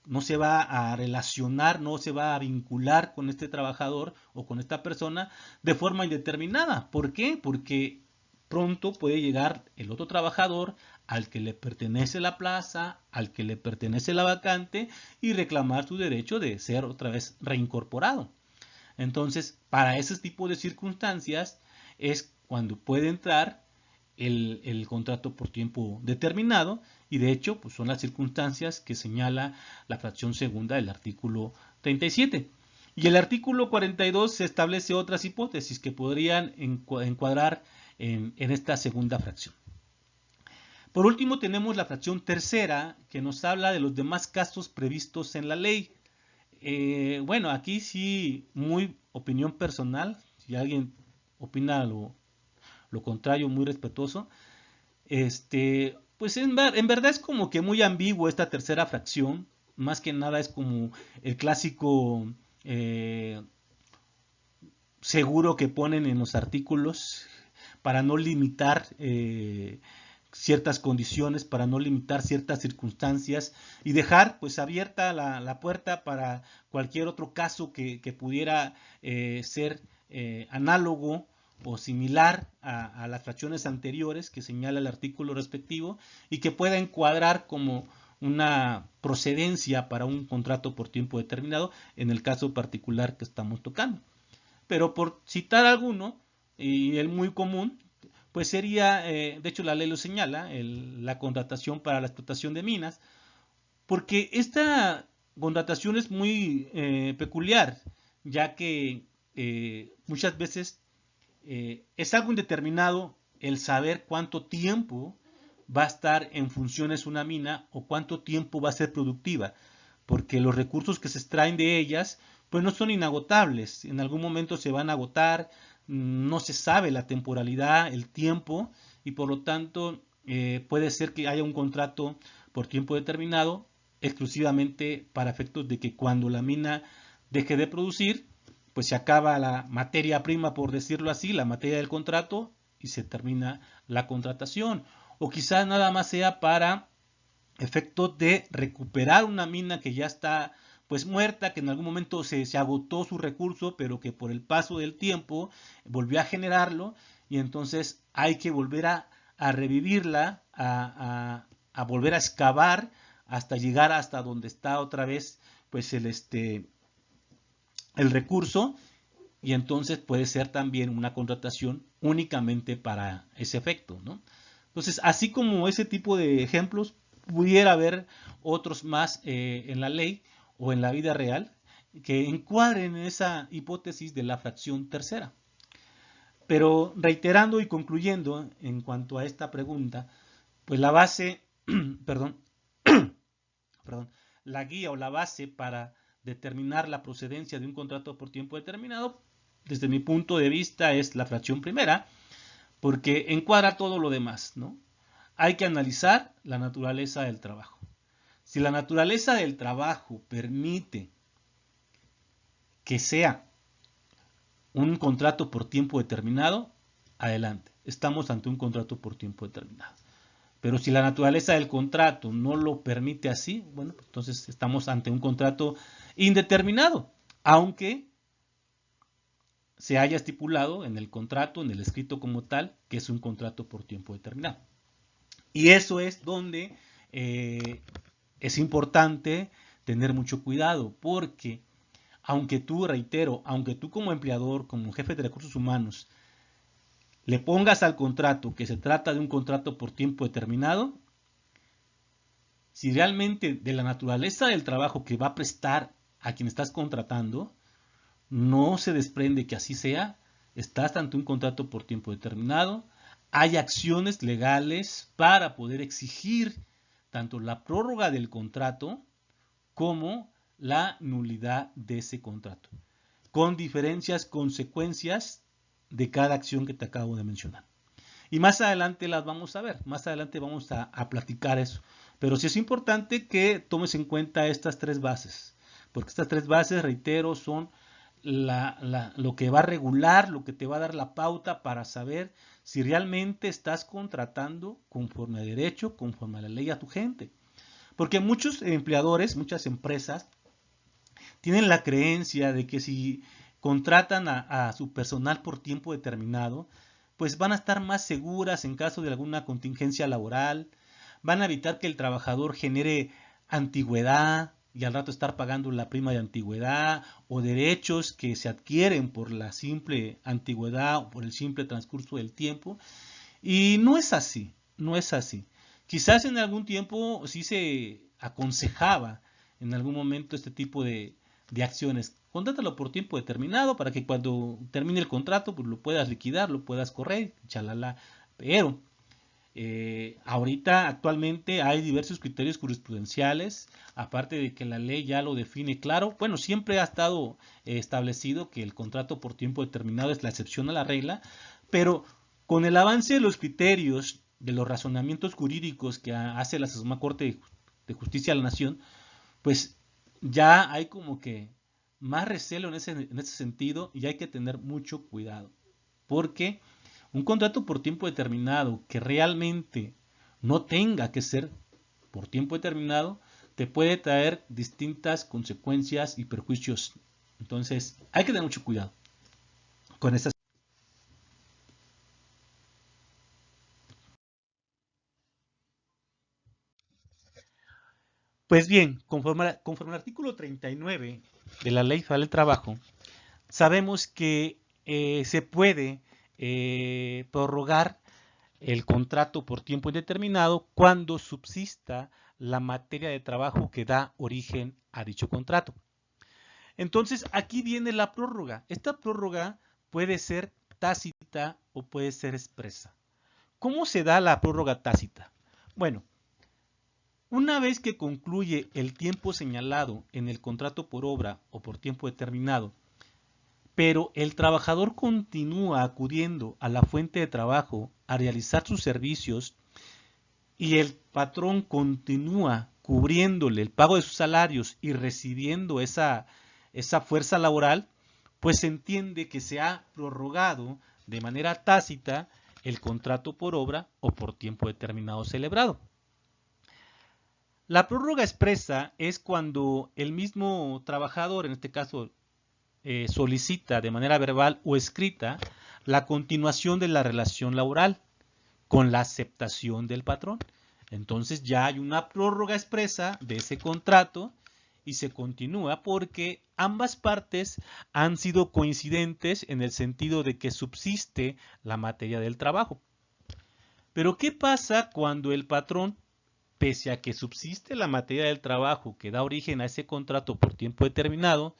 no se va a relacionar, no se va a vincular con este trabajador o con esta persona de forma indeterminada. ¿Por qué? Porque pronto puede llegar el otro trabajador al que le pertenece la plaza, al que le pertenece la vacante y reclamar su derecho de ser otra vez reincorporado. Entonces, para ese tipo de circunstancias es cuando puede entrar el contrato por tiempo determinado, y de hecho pues son las circunstancias que señala la fracción segunda del artículo 37. Y el artículo 42 se establece otras hipótesis que podrían encuadrar en esta segunda fracción. Por último tenemos la fracción tercera, que nos habla de los demás casos previstos en la ley. Bueno, aquí sí, muy opinión personal, si alguien opina lo contrario, muy respetuoso. Pues en verdad es como que muy ambiguo esta tercera fracción. Más que nada es como el clásico seguro que ponen en los artículos para no limitar ciertas condiciones, para no limitar ciertas circunstancias y dejar pues abierta la puerta para cualquier otro caso que pudiera ser análogo o similar a las fracciones anteriores que señala el artículo respectivo y que pueda encuadrar como una procedencia para un contrato por tiempo determinado en el caso particular que estamos tocando. Pero por citar alguno, y el muy común, pues sería, de hecho la ley lo señala, la contratación para la explotación de minas, porque esta contratación es muy peculiar, ya que muchas veces es algo indeterminado el saber cuánto tiempo va a estar en funciones una mina o cuánto tiempo va a ser productiva, porque los recursos que se extraen de ellas pues no son inagotables, en algún momento se van a agotar, no se sabe la temporalidad, el tiempo, y por lo tanto puede ser que haya un contrato por tiempo determinado exclusivamente para efectos de que cuando la mina deje de producir, pues se acaba la materia prima, por decirlo así, la materia del contrato, y se termina la contratación. O quizás nada más sea para efectos de recuperar una mina que ya está pues muerta, que en algún momento se agotó su recurso, pero que por el paso del tiempo volvió a generarlo, y entonces hay que volver a revivirla, a volver a excavar hasta llegar hasta donde está otra vez pues el recurso, y entonces puede ser también una contratación únicamente para ese efecto, ¿no? Entonces, así como ese tipo de ejemplos, pudiera haber otros más en la ley o en la vida real que encuadren en esa hipótesis de la fracción tercera. Pero reiterando y concluyendo en cuanto a esta pregunta, pues la base, perdón, la guía o la base para determinar la procedencia de un contrato por tiempo determinado, desde mi punto de vista, es la fracción primera, porque encuadra todo lo demás, ¿no? Hay que analizar la naturaleza del trabajo. Si la naturaleza del trabajo permite que sea un contrato por tiempo determinado, adelante, estamos ante un contrato por tiempo determinado. Pero si la naturaleza del contrato no lo permite así, bueno, pues entonces estamos ante un contrato indeterminado, aunque se haya estipulado en el contrato, en el escrito como tal, que es un contrato por tiempo determinado. Y eso es donde es importante tener mucho cuidado, porque aunque tú, reitero, aunque tú como empleador, como jefe de recursos humanos, le pongas al contrato que se trata de un contrato por tiempo determinado, si realmente de la naturaleza del trabajo que va a prestar a quien estás contratando, no se desprende que así sea, estás ante un contrato por tiempo determinado, hay acciones legales para poder exigir tanto la prórroga del contrato como la nulidad de ese contrato, con diferencias, consecuencias de cada acción que te acabo de mencionar. Y más adelante las vamos a ver, más adelante vamos a platicar eso. Pero sí es importante que tomes en cuenta estas tres bases, porque estas tres bases, reitero, son lo que va a regular, lo que te va a dar la pauta para saber si realmente estás contratando conforme a derecho, conforme a la ley a tu gente. Porque muchos empleadores, muchas empresas, tienen la creencia de que si contratan a su personal por tiempo determinado, pues van a estar más seguras en caso de alguna contingencia laboral, van a evitar que el trabajador genere antigüedad y al rato estar pagando la prima de antigüedad o derechos que se adquieren por la simple antigüedad o por el simple transcurso del tiempo. Y no es así, no es así. Quizás en algún tiempo sí se aconsejaba en algún momento este tipo de acciones. Contrátalo por tiempo determinado para que cuando termine el contrato pues lo puedas liquidar, lo puedas correr, chalala. Pero ahorita actualmente hay diversos criterios jurisprudenciales, aparte de que la ley ya lo define claro. Bueno, siempre ha estado establecido que el contrato por tiempo determinado es la excepción a la regla, pero con el avance de los criterios, de los razonamientos jurídicos que hace la Suprema Corte de Justicia de la Nación, pues ya hay como que más recelo en ese sentido y hay que tener mucho cuidado. Porque un contrato por tiempo determinado que realmente no tenga que ser por tiempo determinado te puede traer distintas consecuencias y perjuicios. Entonces hay que tener mucho cuidado con estas. Pues bien, conforme al artículo 39 de la Ley Federal del Trabajo, sabemos que se puede prorrogar el contrato por tiempo indeterminado cuando subsista la materia de trabajo que da origen a dicho contrato. Entonces, aquí viene la prórroga. Esta prórroga puede ser tácita o puede ser expresa. ¿Cómo se da la prórroga tácita? Bueno, una vez que concluye el tiempo señalado en el contrato por obra o por tiempo determinado, pero el trabajador continúa acudiendo a la fuente de trabajo a realizar sus servicios y el patrón continúa cubriéndole el pago de sus salarios y recibiendo esa fuerza laboral, pues se entiende que se ha prorrogado de manera tácita el contrato por obra o por tiempo determinado celebrado. La prórroga expresa es cuando el mismo trabajador, en este caso, solicita de manera verbal o escrita la continuación de la relación laboral con la aceptación del patrón. Entonces ya hay una prórroga expresa de ese contrato y se continúa porque ambas partes han sido coincidentes en el sentido de que subsiste la materia del trabajo. Pero ¿qué pasa cuando el patrón, pese a que subsiste la materia del trabajo que da origen a ese contrato por tiempo determinado,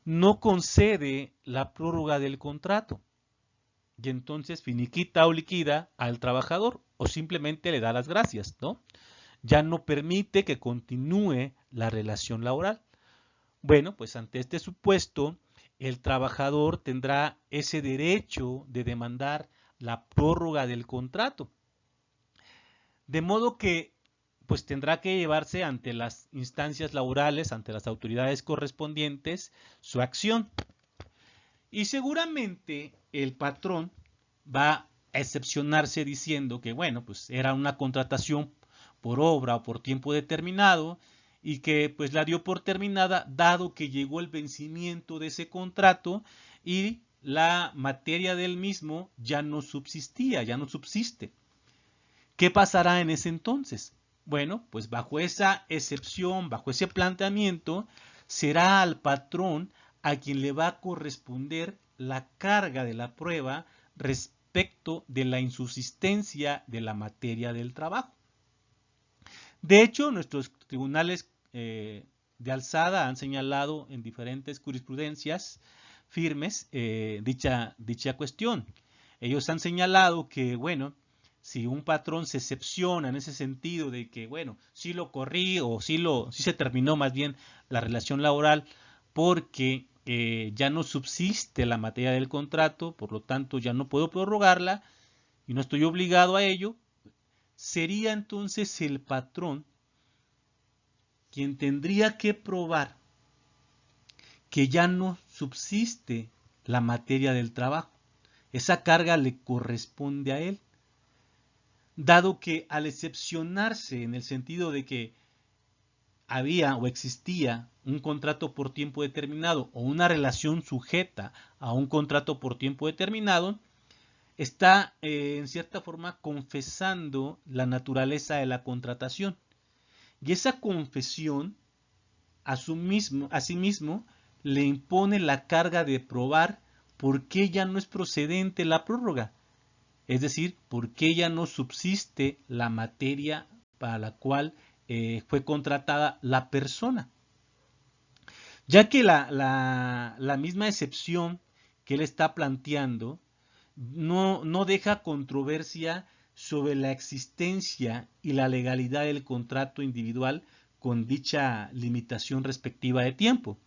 no concede la prórroga del contrato? Y entonces finiquita o liquida al trabajador o simplemente le da las gracias, ¿no? Ya no permite que continúe la relación laboral. Bueno, pues ante este supuesto, el trabajador tendrá ese derecho de demandar la prórroga del contrato. De modo que pues tendrá que llevarse ante las instancias laborales, ante las autoridades correspondientes, su acción. Y seguramente el patrón va a excepcionarse diciendo que, bueno, pues era una contratación por obra o por tiempo determinado y que pues la dio por terminada dado que llegó el vencimiento de ese contrato y la materia del mismo ya no subsistía, ya no subsiste. ¿Qué pasará en ese entonces? Bueno, pues bajo esa excepción, bajo ese planteamiento, será al patrón a quien le va a corresponder la carga de la prueba respecto de la insubsistencia de la materia del trabajo. De hecho, nuestros tribunales de alzada han señalado en diferentes jurisprudencias firmes dicha cuestión. Ellos han señalado que, bueno, si un patrón se excepciona en ese sentido de que, bueno, sí lo corrí o sí se terminó más bien la relación laboral porque ya no subsiste la materia del contrato, por lo tanto ya no puedo prorrogarla y no estoy obligado a ello, sería entonces el patrón quien tendría que probar que ya no subsiste la materia del trabajo. Esa carga le corresponde a él, dado que al excepcionarse en el sentido de que había o existía un contrato por tiempo determinado o una relación sujeta a un contrato por tiempo determinado, está en cierta forma confesando la naturaleza de la contratación. Y esa confesión a sí mismo le impone la carga de probar por qué ya no es procedente la prórroga. Es decir, por qué ya no subsiste la materia para la cual fue contratada la persona. Ya que la misma excepción que él está planteando no deja controversia sobre la existencia y la legalidad del contrato individual con dicha limitación respectiva de tiempo.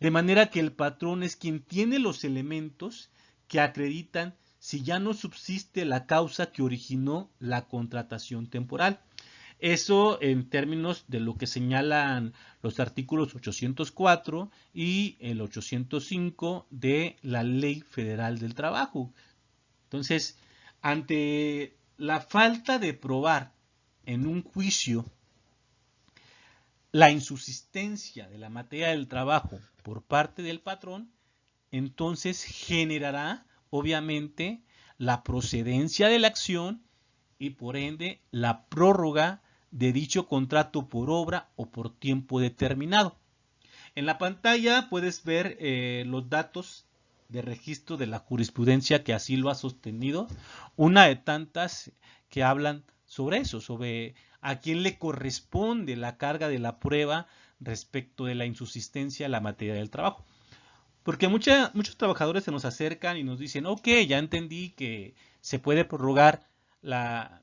De manera que el patrón es quien tiene los elementos que acreditan si ya no subsiste la causa que originó la contratación temporal. Eso en términos de lo que señalan los artículos 804 y el 805 de la Ley Federal del Trabajo. Entonces, ante la falta de probar en un juicio la insubsistencia de la materia del trabajo por parte del patrón, entonces generará obviamente la procedencia de la acción y por ende la prórroga de dicho contrato por obra o por tiempo determinado. En la pantalla puedes ver los datos de registro de la jurisprudencia que así lo ha sostenido, una de tantas que hablan sobre eso, sobre a quién le corresponde la carga de la prueba respecto de la insubsistencia de la materia del trabajo. Porque muchos trabajadores se nos acercan y nos dicen, ok, ya entendí que se puede prorrogar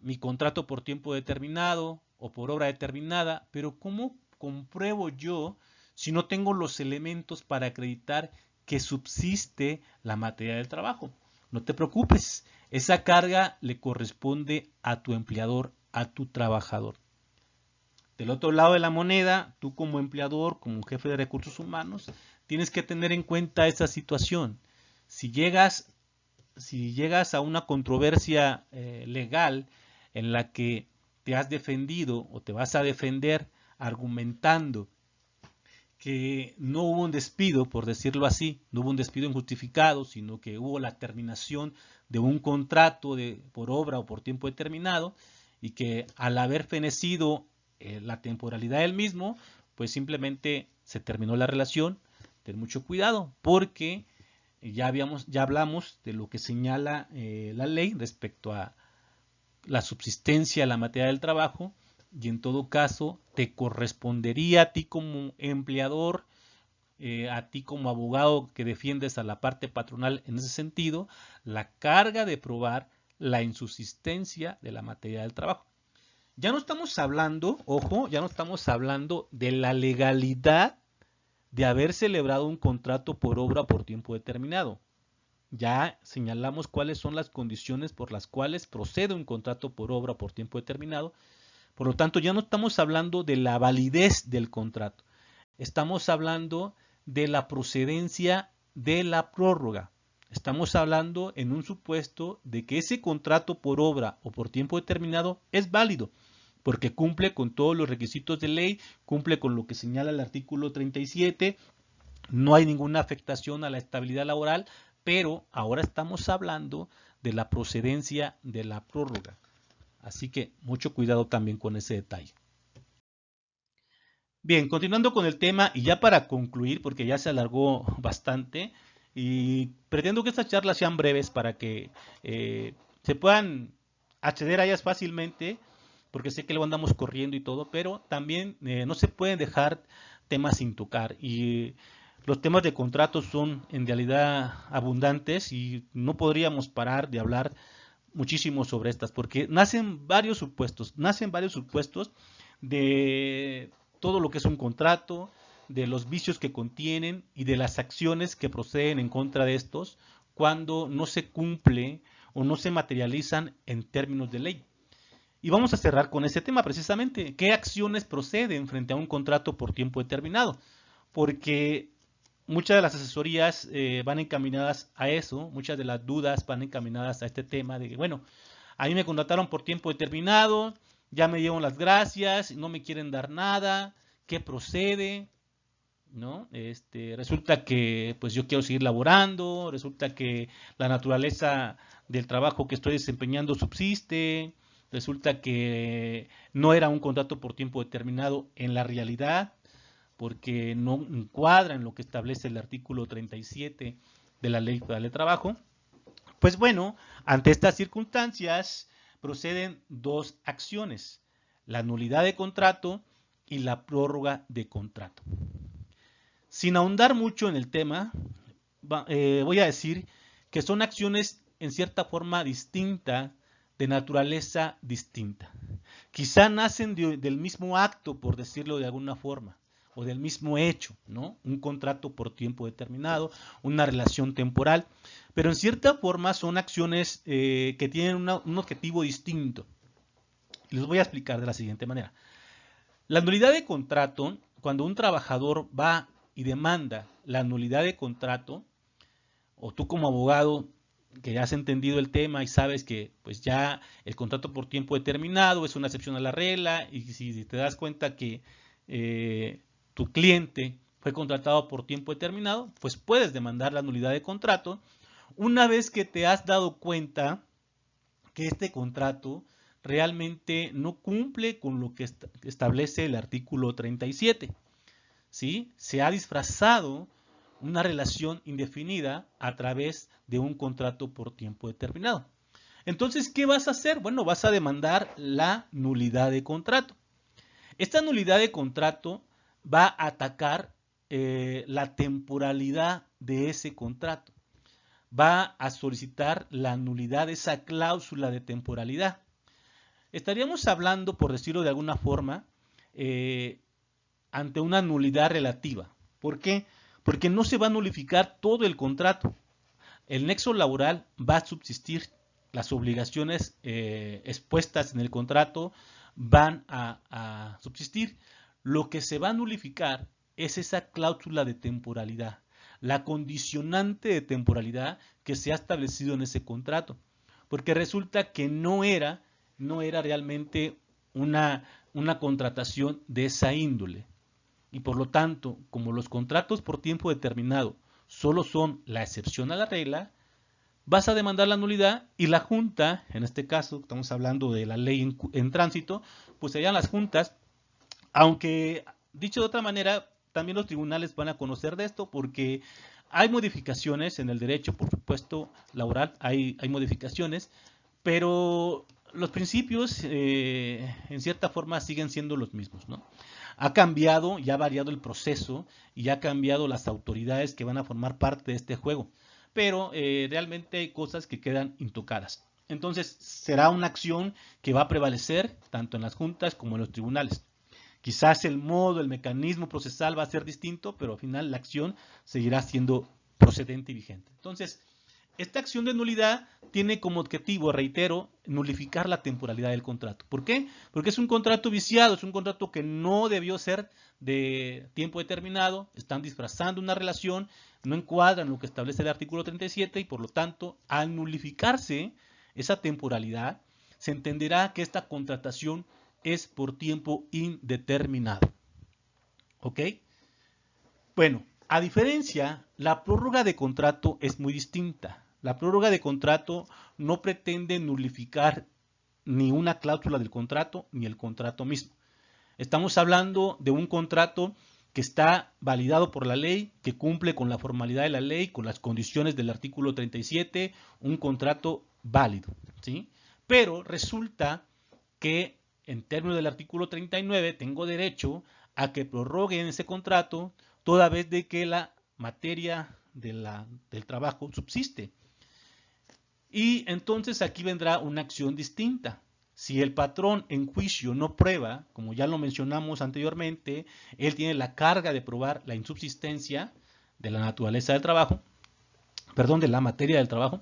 mi contrato por tiempo determinado o por obra determinada, pero ¿cómo compruebo yo si no tengo los elementos para acreditar que subsiste la materia del trabajo? No te preocupes, esa carga le corresponde a tu empleador, a tu trabajador. Del otro lado de la moneda, tú como empleador, como jefe de recursos humanos, tienes que tener en cuenta esa situación. Si llegas a una controversia legal en la que te has defendido o te vas a defender argumentando que no hubo un despido, por decirlo así, no hubo un despido injustificado, sino que hubo la terminación de un contrato por obra o por tiempo determinado y que al haber fenecido la temporalidad del mismo, pues simplemente se terminó la relación. Ten mucho cuidado porque ya hablamos de lo que señala la ley respecto a la subsistencia de la materia del trabajo y en todo caso te correspondería a ti como empleador, a ti como abogado que defiendes a la parte patronal en ese sentido, la carga de probar la insubsistencia de la materia del trabajo. Ya no estamos hablando, ojo, ya no estamos hablando de la legalidad de haber celebrado un contrato por obra por tiempo determinado. Ya señalamos cuáles son las condiciones por las cuales procede un contrato por obra por tiempo determinado. Por lo tanto, ya no estamos hablando de la validez del contrato. Estamos hablando de la procedencia de la prórroga. Estamos hablando en un supuesto de que ese contrato por obra o por tiempo determinado es válido, porque cumple con todos los requisitos de ley, cumple con lo que señala el artículo 37, no hay ninguna afectación a la estabilidad laboral, pero ahora estamos hablando de la procedencia de la prórroga. Así que mucho cuidado también con ese detalle. Bien, continuando con el tema y ya para concluir, porque ya se alargó bastante, y pretendo que estas charlas sean breves para que se puedan acceder a ellas fácilmente, porque sé que luego andamos corriendo y todo, pero también no se pueden dejar temas sin tocar. Y los temas de contratos son en realidad abundantes y no podríamos parar de hablar muchísimo sobre estas, porque nacen varios supuestos de todo lo que es un contrato, de los vicios que contienen y de las acciones que proceden en contra de estos cuando no se cumple o no se materializan en términos de ley. Y vamos a cerrar con ese tema precisamente. ¿Qué acciones proceden frente a un contrato por tiempo determinado? Porque muchas de las asesorías van encaminadas a eso, muchas de las dudas van encaminadas a este tema de que, bueno, a mí me contrataron por tiempo determinado, ya me dieron las gracias, no me quieren dar nada, ¿qué procede? ¿no? Resulta que pues yo quiero seguir laborando, resulta que la naturaleza del trabajo que estoy desempeñando subsiste, resulta que no era un contrato por tiempo determinado en la realidad, porque no encuadra en lo que establece el artículo 37 de la Ley Federal de Trabajo. Pues bueno, ante estas circunstancias proceden dos acciones: la nulidad de contrato y la prórroga de contrato. Sin ahondar mucho en el tema, voy a decir que son acciones en cierta forma distinta, de naturaleza distinta. Quizá nacen del mismo acto, por decirlo de alguna forma, o del mismo hecho, ¿no? Un contrato por tiempo determinado, una relación temporal, pero en cierta forma son acciones que tienen un objetivo distinto. Les voy a explicar de la siguiente manera. La nulidad de contrato, cuando un trabajador va y demanda la nulidad de contrato, o tú como abogado que ya has entendido el tema y sabes que pues ya el contrato por tiempo determinado es una excepción a la regla, y si te das cuenta que tu cliente fue contratado por tiempo determinado, pues puedes demandar la nulidad de contrato una vez que te has dado cuenta que este contrato realmente no cumple con lo que establece el artículo 37. ¿Sí? Se ha disfrazado una relación indefinida a través de un contrato por tiempo determinado. Entonces, ¿qué vas a hacer? Bueno, vas a demandar la nulidad de contrato. Esta nulidad de contrato va a atacar la temporalidad de ese contrato. Va a solicitar la nulidad de esa cláusula de temporalidad. Estaríamos hablando, por decirlo de alguna forma, ante una nulidad relativa. ¿Por qué? Porque no se va a nulificar todo el contrato. El nexo laboral va a subsistir. Las obligaciones expuestas en el contrato van a subsistir. Lo que se va a nulificar es esa cláusula de temporalidad, la condicionante de temporalidad que se ha establecido en ese contrato. Porque resulta que no era realmente una contratación de esa índole. Y por lo tanto, como los contratos por tiempo determinado solo son la excepción a la regla, vas a demandar la nulidad y la Junta, en este caso estamos hablando de la ley en tránsito, pues serían las juntas, aunque dicho de otra manera, también los tribunales van a conocer de esto porque hay modificaciones en el derecho, por supuesto, laboral, hay modificaciones, pero los principios en cierta forma siguen siendo los mismos, ¿no? Ha cambiado y ha variado el proceso y ha cambiado las autoridades que van a formar parte de este juego, pero realmente hay cosas que quedan intocadas. Entonces será una acción que va a prevalecer tanto en las juntas como en los tribunales. Quizás el modo, el mecanismo procesal va a ser distinto, pero al final la acción seguirá siendo procedente y vigente. Entonces, esta acción de nulidad tiene como objetivo, reitero, nulificar la temporalidad del contrato. ¿Por qué? Porque es un contrato viciado, es un contrato que no debió ser de tiempo determinado, están disfrazando una relación, no encuadran lo que establece el artículo 37 y por lo tanto, al nulificarse esa temporalidad, se entenderá que esta contratación es por tiempo indeterminado. ¿Ok? Bueno, a diferencia, la prórroga de contrato es muy distinta. La prórroga de contrato no pretende nulificar ni una cláusula del contrato ni el contrato mismo. Estamos hablando de un contrato que está validado por la ley, que cumple con la formalidad de la ley, con las condiciones del artículo 37, un contrato válido, ¿sí? Pero resulta que en términos del artículo 39 tengo derecho a que prorroguen ese contrato toda vez de que la materia del trabajo subsiste. Y entonces aquí vendrá una acción distinta. Si el patrón en juicio no prueba, como ya lo mencionamos anteriormente, él tiene la carga de probar la insubsistencia de la naturaleza del trabajo, perdón, de la materia del trabajo.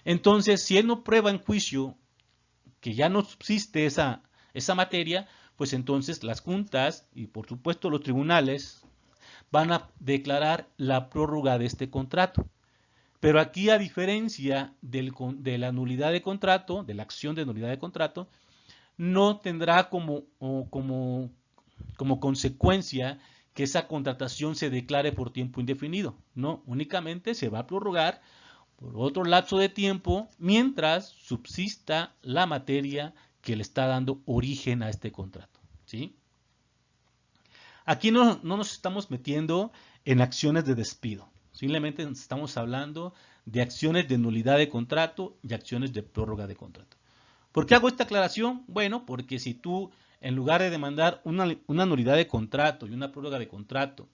Entonces, si él no prueba en juicio que ya no subsiste esa materia, pues entonces las juntas y por supuesto los tribunales van a declarar la prórroga de este contrato. Pero aquí, a diferencia de la nulidad de contrato, de la acción de nulidad de contrato, no tendrá como consecuencia que esa contratación se declare por tiempo indefinido. No, únicamente se va a prorrogar por otro lapso de tiempo mientras subsista la materia que le está dando origen a este contrato. ¿Sí? Aquí no nos estamos metiendo en acciones de despido. Simplemente estamos hablando de acciones de nulidad de contrato y acciones de prórroga de contrato. ¿Por qué hago esta aclaración? Bueno, porque si tú, en lugar de demandar una nulidad de contrato y una prórroga de contrato,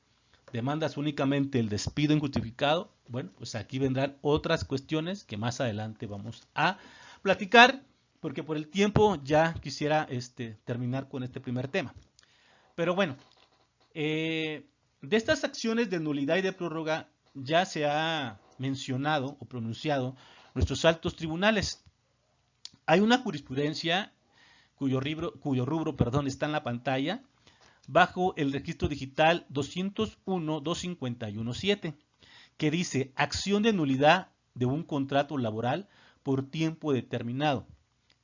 demandas únicamente el despido injustificado, bueno, pues aquí vendrán otras cuestiones que más adelante vamos a platicar, porque por el tiempo ya quisiera terminar con este primer tema. Pero bueno, de estas acciones de nulidad y de prórroga ya se ha mencionado o pronunciado nuestros altos tribunales. Hay una jurisprudencia cuyo rubro está en la pantalla, bajo el registro digital 201.251.7, que dice acción de nulidad de un contrato laboral por tiempo determinado.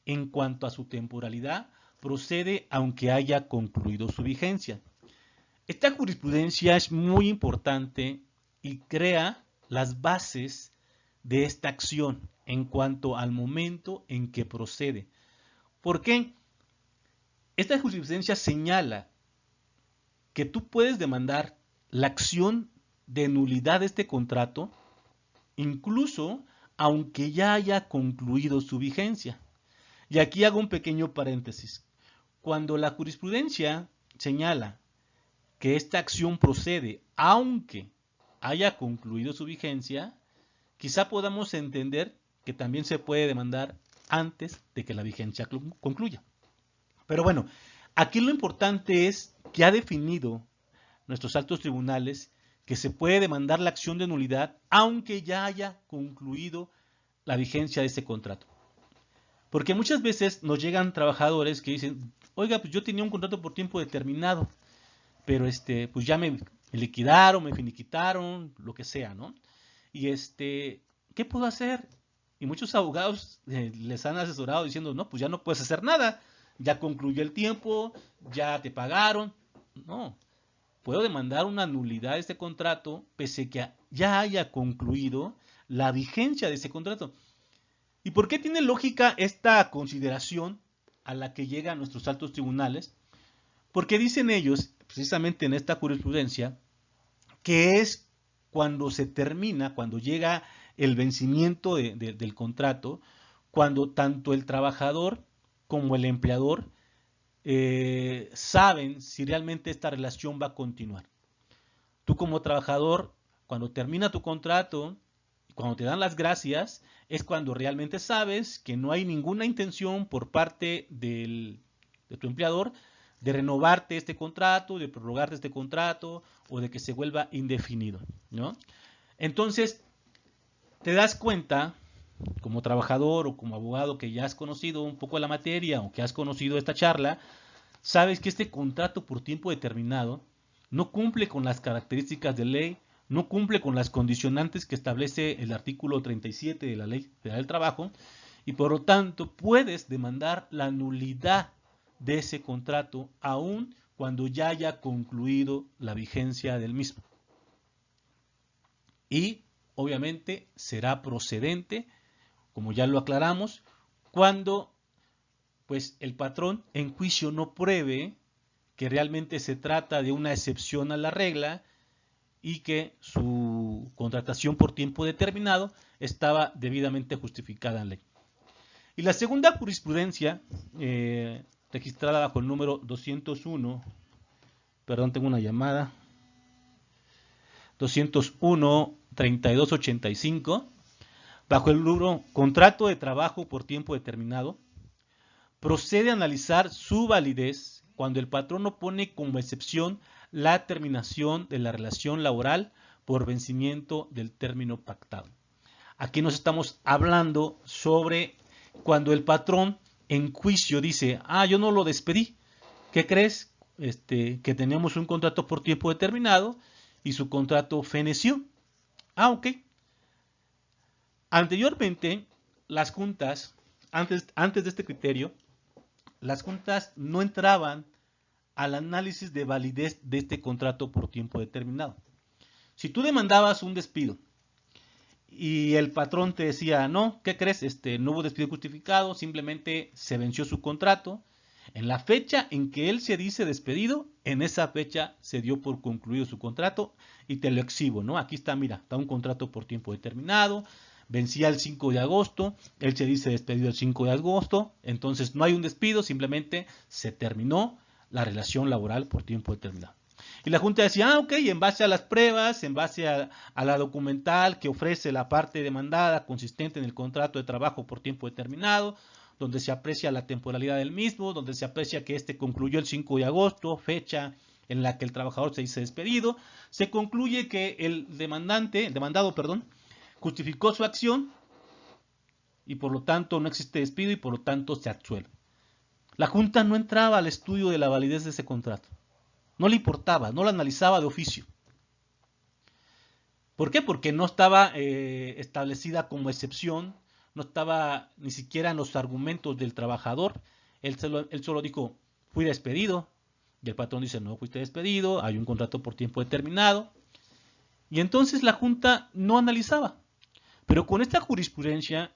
En cuanto a su temporalidad, procede aunque haya concluido su vigencia. Esta jurisprudencia es muy importante y crea las bases de esta acción en cuanto al momento en que procede. ¿Por qué? Esta jurisprudencia señala que tú puedes demandar la acción de nulidad de este contrato incluso aunque ya haya concluido su vigencia. Y aquí hago un pequeño paréntesis. Cuando la jurisprudencia señala que esta acción procede aunque haya concluido su vigencia, quizá podamos entender que también se puede demandar antes de que la vigencia concluya. Pero bueno, aquí lo importante es que ha definido nuestros altos tribunales que se puede demandar la acción de nulidad aunque ya haya concluido la vigencia de ese contrato. Porque muchas veces nos llegan trabajadores que dicen, oiga, pues yo tenía un contrato por tiempo determinado, pero pues ya me liquidaron, me finiquitaron, lo que sea, ¿no? Y ¿qué puedo hacer? Y muchos abogados les han asesorado diciendo, no, pues ya no puedes hacer nada, ya concluyó el tiempo, ya te pagaron. No, puedo demandar una nulidad de este contrato pese que ya haya concluido la vigencia de ese contrato. ¿Y por qué tiene lógica esta consideración a la que llegan nuestros altos tribunales? Porque dicen ellos, precisamente en esta jurisprudencia, que es cuando se termina, cuando llega el vencimiento del contrato, cuando tanto el trabajador como el empleador saben si realmente esta relación va a continuar. Tú como trabajador, cuando termina tu contrato, cuando te dan las gracias, es cuando realmente sabes que no hay ninguna intención por parte de tu empleador de renovarte este contrato, de prorrogarte este contrato o de que se vuelva indefinido, ¿no? Entonces, te das cuenta, como trabajador o como abogado que ya has conocido un poco la materia o que has conocido esta charla, sabes que este contrato por tiempo determinado no cumple con las características de ley, no cumple con las condicionantes que establece el artículo 37 de la Ley Federal del Trabajo y por lo tanto puedes demandar la nulidad de ese contrato aun cuando ya haya concluido la vigencia del mismo. Y obviamente será procedente, como ya lo aclaramos, cuando pues el patrón en juicio no pruebe que realmente se trata de una excepción a la regla y que su contratación por tiempo determinado estaba debidamente justificada en ley. Y la segunda jurisprudencia, registrada bajo el número 201, perdón, tengo una llamada, 201-3285, bajo el rubro contrato de trabajo por tiempo determinado, procede a analizar su validez cuando el patrón opone como excepción la terminación de la relación laboral por vencimiento del término pactado. Aquí nos estamos hablando sobre cuando el patrón en juicio dice, yo no lo despedí, ¿qué crees? Que teníamos un contrato por tiempo determinado y su contrato feneció. Ok. Anteriormente, las juntas, antes de este criterio, las juntas no entraban al análisis de validez de este contrato por tiempo determinado. Si tú demandabas un despido y el patrón te decía, no, ¿qué crees? No hubo despido justificado, simplemente se venció su contrato. En la fecha en que él se dice despedido, en esa fecha se dio por concluido su contrato y te lo exhibo, ¿no? Aquí está, mira, está un contrato por tiempo determinado, vencía el 5 de agosto, él se dice despedido el 5 de agosto, entonces no hay un despido, simplemente se terminó la relación laboral por tiempo determinado. Y la Junta decía, ok, en base a las pruebas, en base a la documental que ofrece la parte demandada consistente en el contrato de trabajo por tiempo determinado, donde se aprecia la temporalidad del mismo, donde se aprecia que concluyó el 5 de agosto, fecha en la que el trabajador se dice despedido, se concluye que el demandado, justificó su acción y por lo tanto no existe despido y por lo tanto se absuelve. La Junta no entraba al estudio de la validez de ese contrato. No le importaba, no lo analizaba de oficio. ¿Por qué? Porque no estaba establecida como excepción, no estaba ni siquiera en los argumentos del trabajador. Él solo dijo, fui despedido. Y el patrón dice, no fuiste despedido, hay un contrato por tiempo determinado. Y entonces la Junta no analizaba. Pero con esta jurisprudencia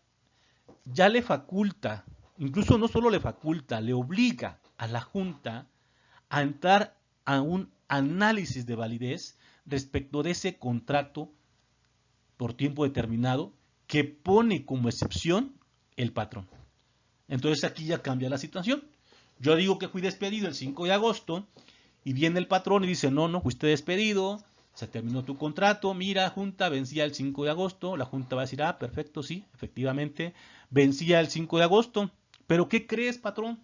ya le faculta, incluso no solo le faculta, le obliga a la Junta a entrar a un análisis de validez respecto de ese contrato por tiempo determinado que pone como excepción el patrón. Entonces aquí ya cambia la situación. Yo digo que fui despedido el 5 de agosto y viene el patrón y dice, no, fuiste despedido, se terminó tu contrato, mira, Junta, vencía el 5 de agosto. La Junta va a decir, perfecto, sí, efectivamente, vencía el 5 de agosto. Pero ¿qué crees, patrón?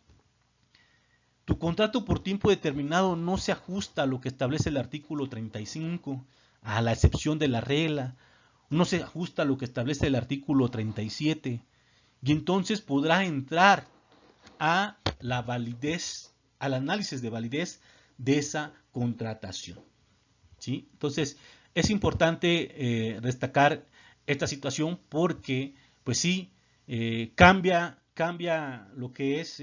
Tu contrato por tiempo determinado no se ajusta a lo que establece el artículo 35, a la excepción de la regla. No se ajusta a lo que establece el artículo 37. Y entonces podrá entrar a la validez, al análisis de validez de esa contratación. ¿Sí? Entonces, es importante destacar esta situación porque, pues sí, cambia lo que es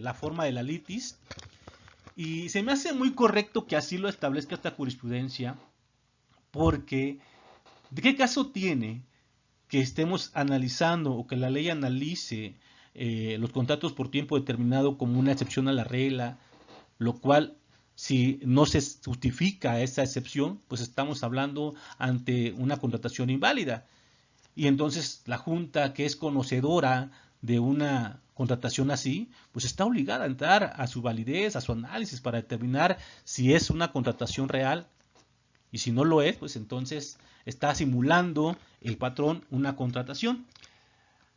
la forma de la litis, y se me hace muy correcto que así lo establezca esta jurisprudencia, porque ¿de qué caso tiene que estemos analizando o que la ley analice los contratos por tiempo determinado como una excepción a la regla, lo cual, si no se justifica esa excepción, pues estamos hablando ante una contratación inválida? Y entonces la Junta, que es conocedora de una contratación así, pues está obligada a entrar a su validez, a su análisis para determinar si es una contratación real. Y si no lo es, pues entonces está simulando el patrón una contratación.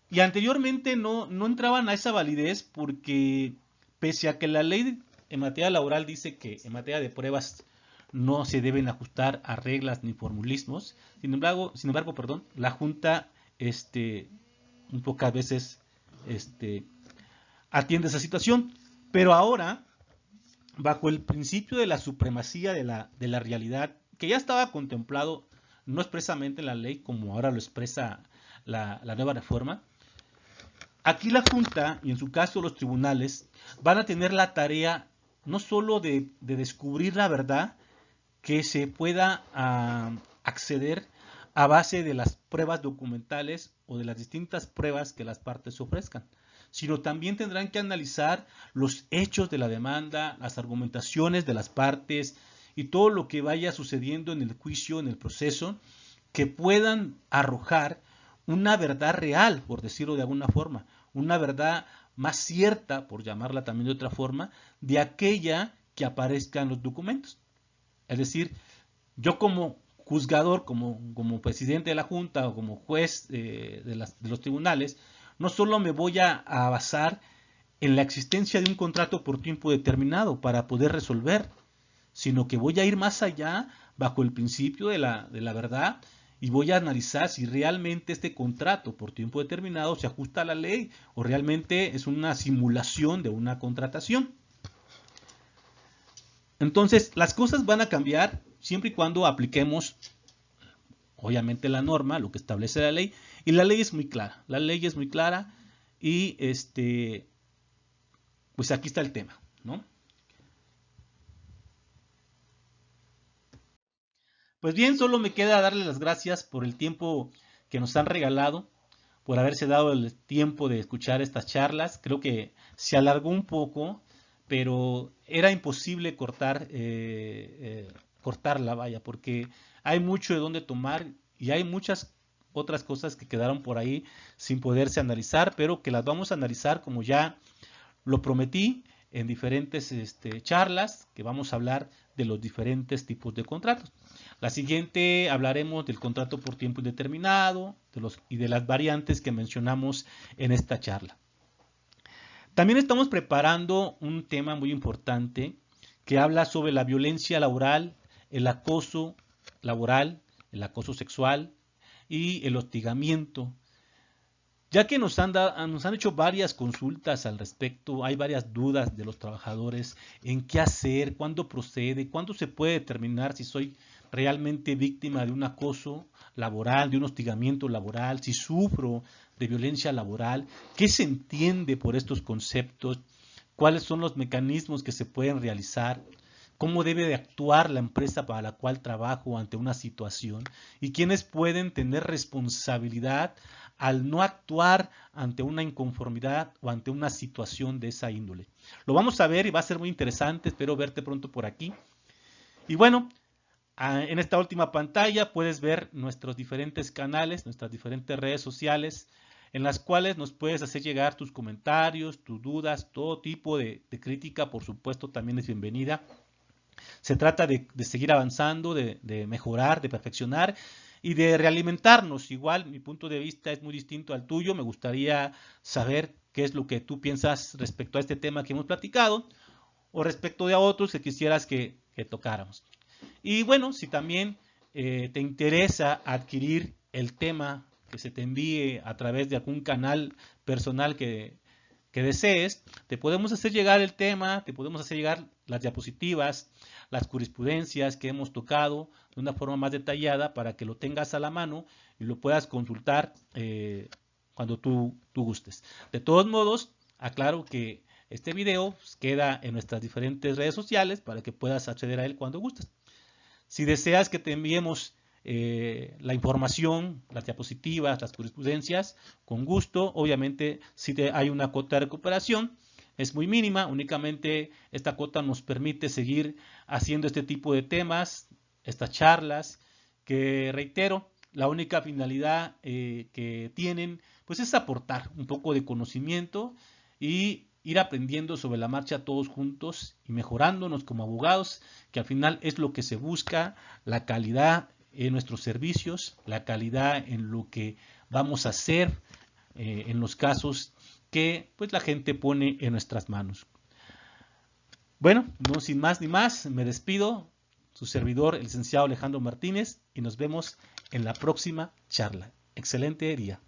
Y anteriormente no entraban a esa validez porque, pese a que la ley en materia laboral dice que en materia de pruebas no se deben ajustar a reglas ni formulismos, sin embargo, la Junta un pocas veces atiende esa situación. Pero ahora, bajo el principio de la supremacía de la realidad, que ya estaba contemplado no expresamente en la ley como ahora lo expresa la nueva reforma, aquí la Junta, y en su caso los tribunales, van a tener la tarea no solo de descubrir la verdad, que se pueda acceder a base de las pruebas documentales o de las distintas pruebas que las partes ofrezcan, sino también tendrán que analizar los hechos de la demanda, las argumentaciones de las partes y todo lo que vaya sucediendo en el juicio, en el proceso, que puedan arrojar una verdad real, por decirlo de alguna forma, una verdad más cierta, por llamarla también de otra forma, de aquella que aparezca en los documentos. Es decir, yo como juzgador, como presidente de la Junta o como juez de los tribunales, no solo me voy a basar en la existencia de un contrato por tiempo determinado para poder resolver, sino que voy a ir más allá bajo el principio de la verdad y voy a analizar si realmente este contrato por tiempo determinado se ajusta a la ley o realmente es una simulación de una contratación. Entonces, las cosas van a cambiar siempre y cuando apliquemos, obviamente, la norma, lo que establece la ley, y la ley es muy clara. La ley es muy clara y pues aquí está el tema, ¿no? Pues bien, solo me queda darles las gracias por el tiempo que nos han regalado, por haberse dado el tiempo de escuchar estas charlas. Creo que se alargó un poco, pero era imposible cortarla, vaya, porque hay mucho de dónde tomar y hay muchas otras cosas que quedaron por ahí sin poderse analizar, pero que las vamos a analizar como ya lo prometí en diferentes charlas, que vamos a hablar de los diferentes tipos de contratos. La siguiente hablaremos del contrato por tiempo indeterminado y de las variantes que mencionamos en esta charla. También estamos preparando un tema muy importante que habla sobre la violencia laboral, el acoso laboral, el acoso sexual y el hostigamiento. Ya que nos han hecho varias consultas al respecto, hay varias dudas de los trabajadores en qué hacer, cuándo procede, cuándo se puede determinar si soy realmente víctima de un acoso laboral, de un hostigamiento laboral, si sufro de violencia laboral, qué se entiende por estos conceptos, cuáles son los mecanismos que se pueden realizar, cómo debe de actuar la empresa para la cual trabajo ante una situación y quiénes pueden tener responsabilidad al no actuar ante una inconformidad o ante una situación de esa índole. Lo vamos a ver y va a ser muy interesante, espero verte pronto por aquí. Y bueno, en esta última pantalla puedes ver nuestros diferentes canales, nuestras diferentes redes sociales, en las cuales nos puedes hacer llegar tus comentarios, tus dudas, todo tipo de crítica, por supuesto, también es bienvenida. Se trata de seguir avanzando, de mejorar, de perfeccionar y de realimentarnos. Igual, mi punto de vista es muy distinto al tuyo. Me gustaría saber qué es lo que tú piensas respecto a este tema que hemos platicado o respecto de a otros que quisieras que tocáramos. Y bueno, si también te interesa adquirir el tema que se te envíe a través de algún canal personal que desees, te podemos hacer llegar el tema, te podemos hacer llegar las diapositivas, las jurisprudencias que hemos tocado de una forma más detallada para que lo tengas a la mano y lo puedas consultar cuando tú gustes. De todos modos, aclaro que este video queda en nuestras diferentes redes sociales para que puedas acceder a él cuando gustes. Si deseas que te enviemos la información, las diapositivas, las jurisprudencias, con gusto. Obviamente, si hay una cuota de recuperación, es muy mínima, únicamente esta cuota nos permite seguir haciendo este tipo de temas, estas charlas, que reitero, la única finalidad que tienen, pues es aportar un poco de conocimiento y ir aprendiendo sobre la marcha todos juntos y mejorándonos como abogados, que al final es lo que se busca, la calidad en nuestros servicios, la calidad en lo que vamos a hacer en los casos que pues la gente pone en nuestras manos. Bueno, no sin más ni más, me despido, su servidor, el licenciado Alejandro Martínez, y nos vemos en la próxima charla. Excelente día.